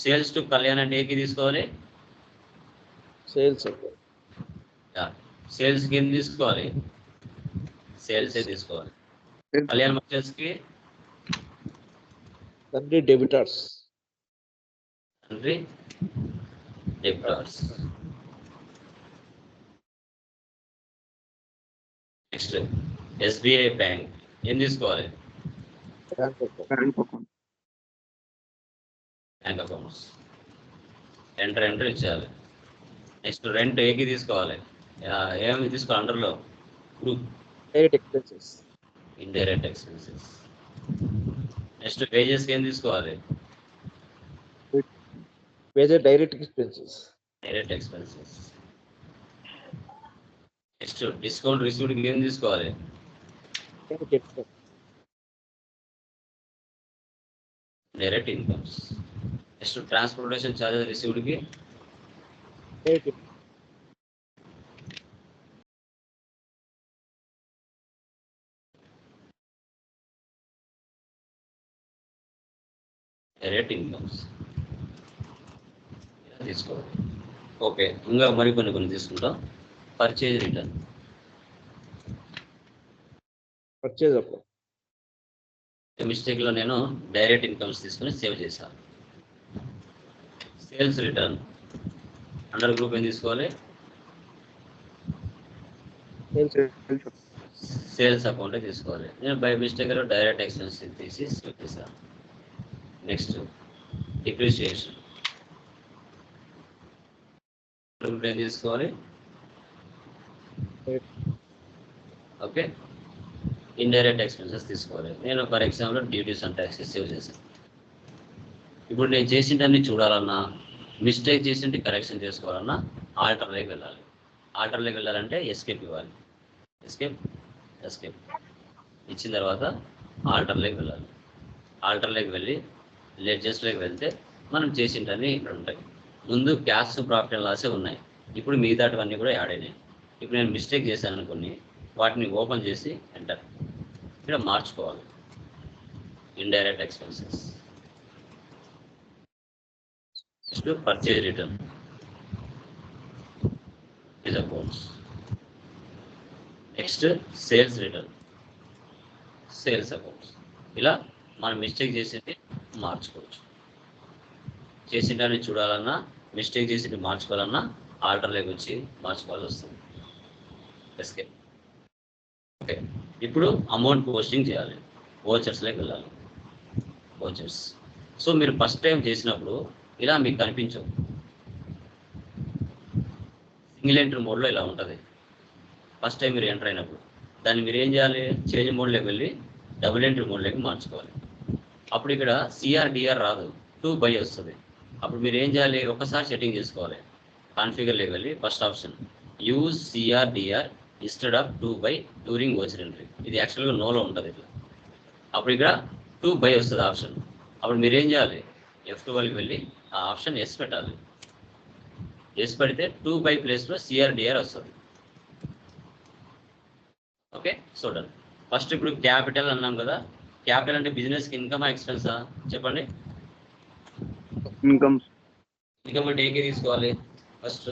సేల్స్ టు కళ్యాణ్ అంటే ఏకి తీసుకోవాలి? సేల్స్. సేల్స్కి ఏం తీసుకోవాలి? సేల్సే తీసుకోవాలి. కళ్యాణ్ మర్చెంట్స్కి sundry debtors. Sundry debtors. Next SBI bank ఏం తీసుకోవాలి? Bank account. Bank accounts. Enter ఇచ్చేయాలి. నెక్స్ట్ రెంట్ ఏకి తీసుకోవాలి? ఏమి తీసుకోవాలి? అండర్లో group direct expenses. Indirect expenses. Next వేజెస్కి ఏం తీసుకోవాలి? Major direct expenses. Direct expenses. Next discount రిసీవ్డ్కి ఏం తీసుకోవాలి? Direct incomes. Next transportation charges రిసీవ్డ్కి డైరెక్ట్ ఇన్కమ్స్ తీసుకోవాలి. ఓకే, ఇంకా కొన్ని తీసుకుంటాం. Purchase return. Purchase account. మిస్టేక్లో నేను డైరెక్ట్ ఇన్కమ్స్ తీసుకుని సేవ్ చేశాను. సేల్స్ రిటర్న్ అండర్ గ్రూప్ ఏం తీసుకోవాలి? సేల్స్ అకౌంటే తీసుకోవాలి. నేను బై మిస్టేక్లో డైరెక్ట్ ఎక్స్పెన్స్ తీసి సేవ్ చేశాను. నెక్స్ట్ డిప్రిసియేషన్ ఏం తీసుకోవాలి? ఓకే, ఇండైరెక్ట్ ఎక్స్పెన్సెస్ తీసుకోవాలి. నేను for example duties and taxes save చేశాను. ఇప్పుడు నేను చేసింటన్ని చూడాలన్నా, మిస్టేక్ చేసింటి కరెక్షన్ చేసుకోవాలన్నా ఆల్టర్లోకి వెళ్ళాలి. ఆల్టర్లోకి వెళ్ళాలంటే ఎస్కేప్ ఇవ్వాలి. ఎస్కేప్ ఇచ్చిన తర్వాత ఆల్టర్లోకి వెళ్ళాలి. ఆల్టర్లోకి వెళ్ళి లెడ్జెస్లోకి వెళ్తే మనం చేసింటన్ని ఇక్కడ ఉంటాయి. ముందు క్యాష్, ప్రాఫిట్ అండ్ లాసే ఉన్నాయి. ఇప్పుడు మిగతావన్నీ కూడా యాడ్ అయినాయి. ఇప్పుడు నేను మిస్టేక్ చేశాను కొన్ని, వాటిని ఓపెన్ చేసి ఎంటర్ ఇక్కడ మార్చుకోవాలి. Indirect expenses. Next purchase return is accounts. Next sales return, sales accounts. ఇలా మనం మిస్టేక్ చేసింది మార్చుకోవచ్చు. చేసిందని చూడాలన్నా, మిస్టేక్ చేసింది మార్చుకోవాలన్నా ఆల్టర్లోకి వచ్చి మార్చుకోవాల్సి వస్తుంది. ఎస్కేప్. ఓకే, ఇప్పుడు అమౌంట్ పోస్టింగ్ చేయాలి. వోచర్స్లోకి వెళ్ళాలి. వోచర్స్. సో మీరు ఫస్ట్ టైం చేసినప్పుడు ఇలా మీకు కనిపించవు. సింగిల్ ఎంట్రీ మోడ్లో ఇలా ఉంటుంది ఫస్ట్ టైం మీరు ఎంటర్ అయినప్పుడు. దాన్ని మీరు ఏం చేయాలి, చేంజ్ మోడ్లోకి వెళ్ళి డబుల్ ఎంట్రీ మోడ్లోకి మార్చుకోవాలి. అప్పుడు ఇక్కడ సిఆర్డిఆర్ రాదు, 2/, వస్తుంది. అప్పుడు మీరు ఏం చేయాలి, ఒకసారి సెట్టింగ్ చేసుకోవాలి. కాన్ఫిగర్లోకి వెళ్ళి first option use CRDR instead of 2/, during voucher entry. ఇది యాక్చువల్గా నోలో ఉంటుంది ఇట్లా. అప్పుడు ఇక్కడ 2/, వస్తుంది ఆప్షన్. అప్పుడు మీరు ఏం చేయాలి, F12కి వెళ్ళి ఆ ఆప్షన్ ఎస్ పెట్టాలి. ఎస్ పెడితే 2/, ప్లేస్లో సిఆర్డిఆర్ వస్తుంది. ఓకే, చూడండి. ఫస్ట్ ఇప్పుడు క్యాపిటల్ అన్నాం కదా. క్యాపిటల్ అంటే బిజినెస్కి ఇన్కమా ఎక్స్పెన్సా చెప్పండి. ఇన్కమ్. ఇన్కమ్ అంటే ఏకే తీసుకోవాలి first.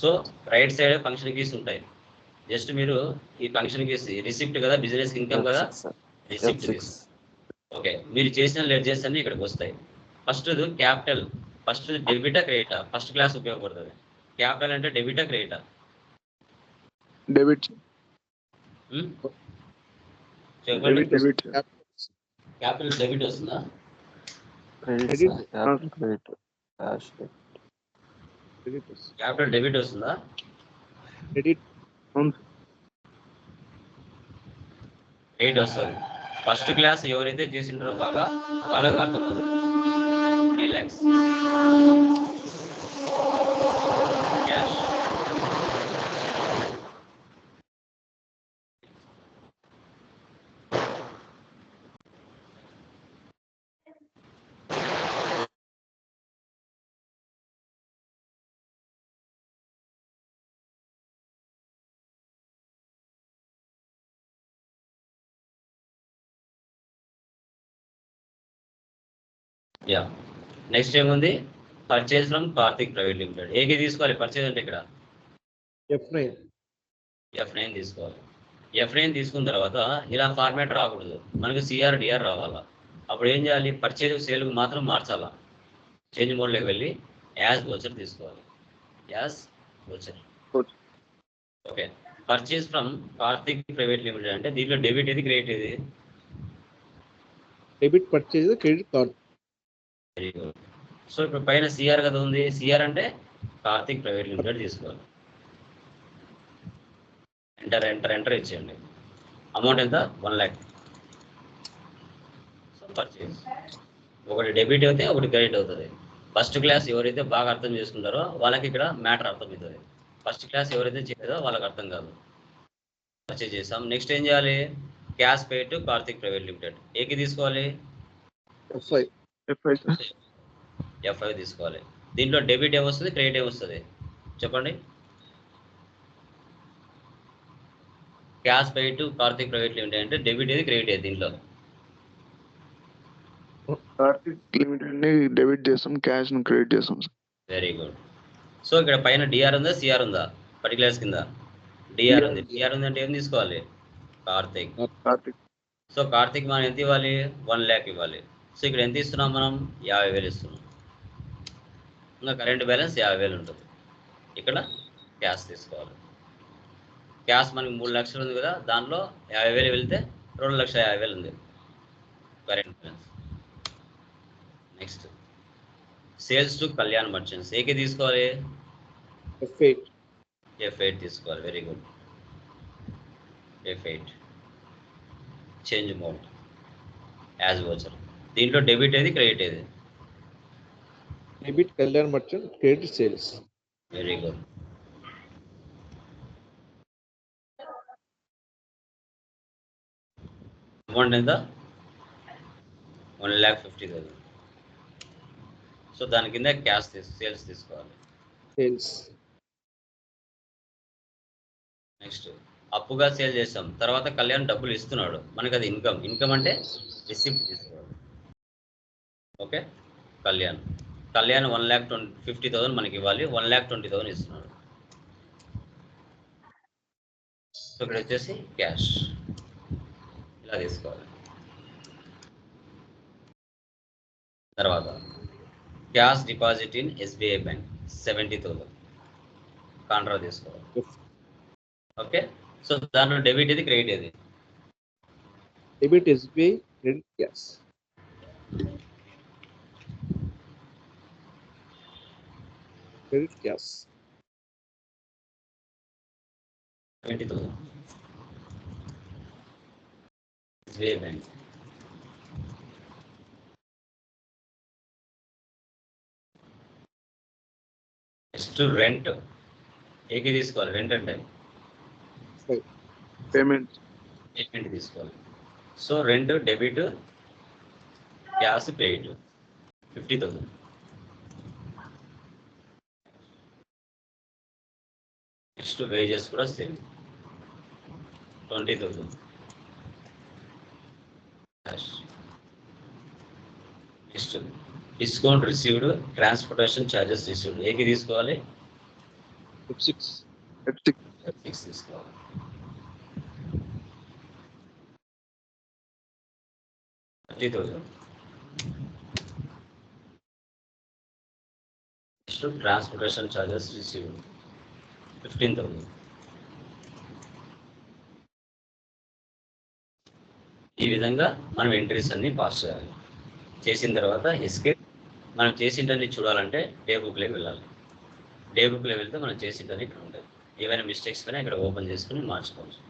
So right side function keys ఉంటాయి. జస్ట్ మీరు ఈ ఫంక్షన్ కీస్ రిసిప్ట్ కదా, బిజినెస్ ఇన్కమ్ కదా, రిసిప్ట్ తీసు. ఓకే, మీరు చేసిన లెడ్జెస్ అన్ని ఇక్కడికి వస్తాయి. ఫస్ట్ క్యాపిటల్, ఫస్ట్ డెబిటా క్రెడిటా, ఫస్ట్ క్లాస్ ఉపయోగపడుతుంది. క్యాపిటల్ అంటే డెబిటా క్రెడిటా? డెబిట్. చెప్పండి. డెబిట్. క్యాపిటల్ డెబిట్ వస్తుందా? క్రెడిట్. క్యాష్. క్యాపిటల్ డెబిట్ వస్తుందా? క్రెడిట్. క్రెడిట్ వస్తుంది. ఫస్ట్ క్లాస్ ఎవరైతే చేసింటారో బాగా వాళ్ళకి అర్థమవుతుంది. 3 lakhs క్యాష్. యా, నెక్స్ట్ ఏముంది, purchase from Karthik private limited. ఏకి తీసుకోవాలి పర్చేజ్ అంటే ఇక్కడ F9. F9 తీసుకోవాలి. F9 తీసుకున్న తర్వాత ఇలా ఫార్మాట్ రాకూడదు, మనకి సిఆర్డిఆర్ రావాలా. అప్పుడు ఏం చేయాలి, పర్చేజ్ సేల్కి మాత్రం మార్చాలా. చేంజ్ మోడ్లోకి వెళ్ళి యాజ్ వోచర్ తీసుకోవాలి. As voucher. Okay, purchase from Karthik private limited అంటే దీంట్లో డెబిట్ ఏది, క్రెడిట్ ఏది? Debit purchase, credit card. Very good. So ఇప్పుడు పైన సిఆర్ కదా ఉంది, సిఆర్ అంటే కార్తిక్ ప్రైవేట్ లిమిటెడ్ తీసుకోవాలి. ఎంటర్ ఎంటర్ ఎంటర్ ఇచ్చేయండి. అమౌంట్ ఎంత, 1 lakh. సో పర్చేజ్ ఒకటి డెబిట్ అవుతే ఒకటి క్రెడిట్ అవుతుంది. ఫస్ట్ క్లాస్ ఎవరైతే బాగా అర్థం చేసుకుంటారో వాళ్ళకి ఇక్కడ మ్యాటర్ అర్థమవుతుంది. ఫస్ట్ క్లాస్ ఎవరైతే చేయలేదో వాళ్ళకి అర్థం కాదు. పర్చేజ్ చేసాం. నెక్స్ట్ ఏం చేయాలి, cash pay to Karthik private limited. ఏకి తీసుకోవాలి, F5. F5 తీసుకోవాలి. దీంట్లో డెబిట్ ఏమొస్తుంది, క్రెడిట్ ఏమొస్తుంది చెప్పండి. Cash pay to Karthik private limited అంటే డెబిట్ ఏది, క్రెడిట్ ఏది దీంట్లో? కార్తిక్ లిమిటెడ్ ని డెబిట్ చేస్తాం, క్యాష్ ను క్రెడిట్ చేస్తాం. Very good. సో ఇక్కడ పైన డిఆర్ ఉందా, సిఆర్ ఉందా? పర్టికులర్స్ కింద డిఆర్ ఉంది. డిఆర్ ఉంది అంటే ఏం తీసుకోవాలి, కార్తిక్. సో కార్తిక్ మనం ఎంత ఇవ్వాలి, 1 lakh ఇవ్వాలి. సో ఇక్కడ ఎంత ఇస్తున్నాం మనం, 50,000 ఇస్తున్నాం. ఇంకా కరెంట్ బ్యాలెన్స్ 50,000 ఉంటుంది. ఇక్కడ క్యాష్ తీసుకోవాలి. క్యాష్ మనకి 3 లక్షలు ఉంది కదా, దానిలో 50,000 వెళ్తే 2,50,000 ఉంది current balance. Next sales to Kalyan merchants. AK తీసుకోవాలి, F8. F8 తీసుకోవాలి. Very good. F8 change mode as voucher. దీంట్లో డెబిట్ ఏది, క్రెడిట్ ఏది? Debit Kalyan merchant, credit sales. Very good. Amount ఎంత, 1,50,000. సో దాని కింద క్యాష్ సేల్స్ తీసుకోవాలి. సేల్స్. నెక్స్ట్ అప్పుగా సేల్ చేస్తాం, తర్వాత కళ్యాణ్ డబ్బులు ఇస్తున్నాడు, మనకి అది ఇన్కమ్. ఇన్కమ్ అంటే రిసిప్ట్ తీసుకోవాలి. ఓకే, కళ్యాణ్ 1,50,000 మనకి ఇవ్వాలి, 1,20,000 ఇస్తున్నాడు. సో ఇక్కడ వచ్చేసి క్యాష్ ఇలా తీసుకోవాలి. తర్వాత cash deposit in SBI bank 70,000 contra తీసుకోవాలి. ఓకే, సో దాంట్లో డెబిట్ ఇది, క్రెడిట్ ఇది. Debit SBI, credit cash. Credit cash 70,000 SBI bank. Next rent ఏకి తీసుకోవాలి. రెంట్ అంటే పేమెంట్ తీసుకోవాలి. So rent debit, cash credit 50,000. Next wages కూడా same 20,000 cash. Next discount received, transportation charges received ఏకి తీసుకోవాలి. F6 F6 తీసుకోవాలి. Next transportation charges received 15,000. ఈ విధంగా మనం ఎంట్రీస్ అన్ని పాస్ చేయాలి. చేసిన తర్వాత ఎస్కేప్. మనం చేసింటన్ని చూడాలంటే డే బుక్లోకి వెళ్ళాలి. డే బుక్లో వెళ్తే మనం చేసింటన్ని ఇక్కడ ఉంటుంది. ఏవైనా మిస్టేక్స్ పైన ఇక్కడ ఓపెన్ చేసుకుని మార్చుకోవచ్చు.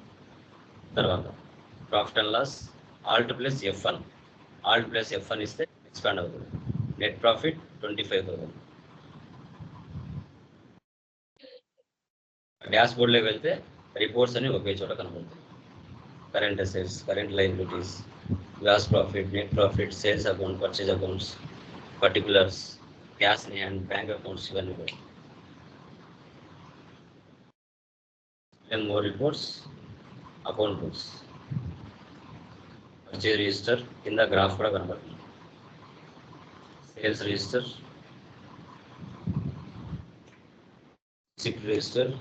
తర్వాత profit and loss alt plus F1. Alt plus F1 ఇస్తే ఎక్స్పాండ్ అవుతుంది. Net profit 25,000. డాష్ బోర్డ్లోకి వెళ్తే రిపోర్ట్స్ అన్ని ఒకే చోట కనబడుతాయి. Current assets, current liabilities, gross profit, net profit, sales account, purchase accounts, particulars, cash in hand, bank accounts, ఇవన్నీ కూడా. Then more reports, account books, purchase register కింద గ్రాఫ్ కూడా కనబడుతుంది. Sales register, receipt register,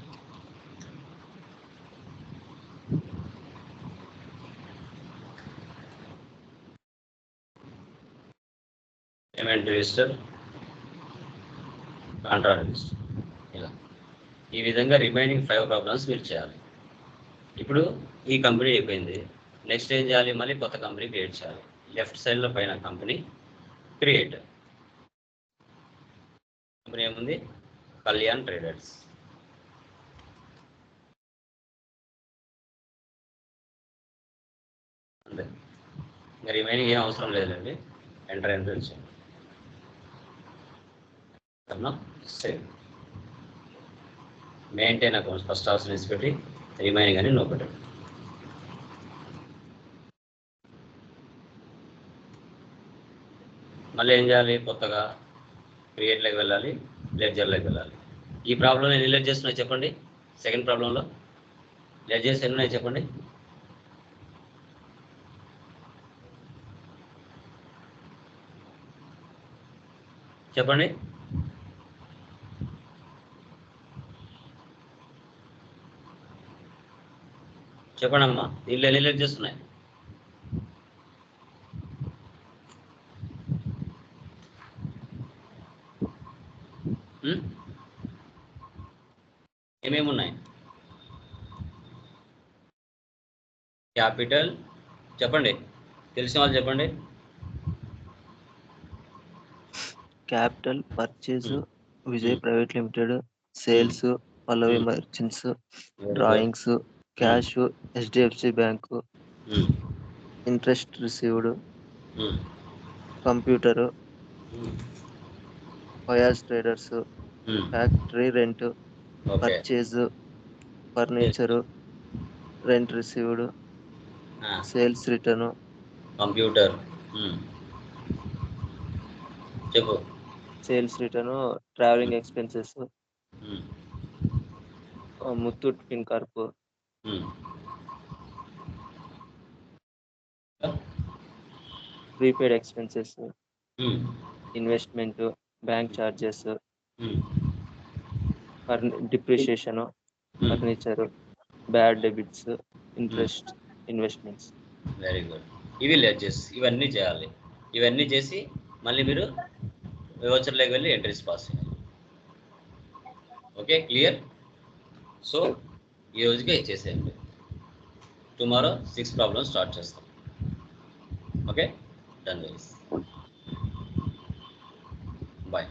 payment register, contra register. ఇలా ఈ విధంగా remaining 5 problems మీరు చేయాలి. ఇప్పుడు ఈ కంపెనీ అయిపోయింది. నెక్స్ట్ ఏం చేయాలి? మళ్ళీ కొత్త కంపెనీ క్రియేట్ చేయాలి. లెఫ్ట్ సైడ్లో పైన కంపెనీ క్రియేట్. కంపెనీ ఏముంది? కళ్యాణ్ ట్రేడర్స్. అంతే, ఇంకా రిమైనింగ్ ఏం అవసరం లేదండి. ఎంటర్ వచ్చాను. Save. Maintain accounts first option వేసి పెట్టి రిమైనింగ్ అని నో పెట్టండి. మళ్ళీ ఏం చేయాలి? కొత్తగా క్రియేట్లోకి వెళ్ళాలి, లెడ్జర్లోకి వెళ్ళాలి. ఈ ప్రాబ్లం ఎన్ని లెడ్జర్స్ ఉన్నాయి చెప్పండి? సెకండ్ ప్రాబ్లంలో లెడ్జర్స్ ఎన్ని ఉన్నాయి చెప్పండి? చెప్పండి. చెప్పండి అమ్మా, దీంట్లో ఎన్ని లెడ్జర్స్ ఉన్నాయి? ఏమేమి ఉన్నాయి? క్యాపిటల్ చెప్పండి, తెలిసిన వాళ్ళు చెప్పండి. Capital, purchase, Vijay private limited, sales, Pallavi merchants, drawings, cash, HDFC bank, interest received, computer, Fayaz traders, factory rent, purchase, furniture, rent received, sales return, computer చెప్పు. Sales return, travelling expenses, Muthoot Fincorp, prepaid expenses, investment, bank charges, depreciation, furniture, bad debits, interest, investments. Very good. ఇవి ledgers, ఇవన్నీ చేయాలి. ఇవన్నీ చేసి మళ్ళీ మీరు వ్యూచర్లోకి వెళ్ళి ఎంట్రీస్ పాస్ చేయాలి. Okay, clear? సో ఈ రోజుకే ఇచ్చేసేయండి. టుమారో 6 ప్రాబ్లమ్స్ స్టార్ట్ చేస్తాం. Okay, done guys. బాయ్.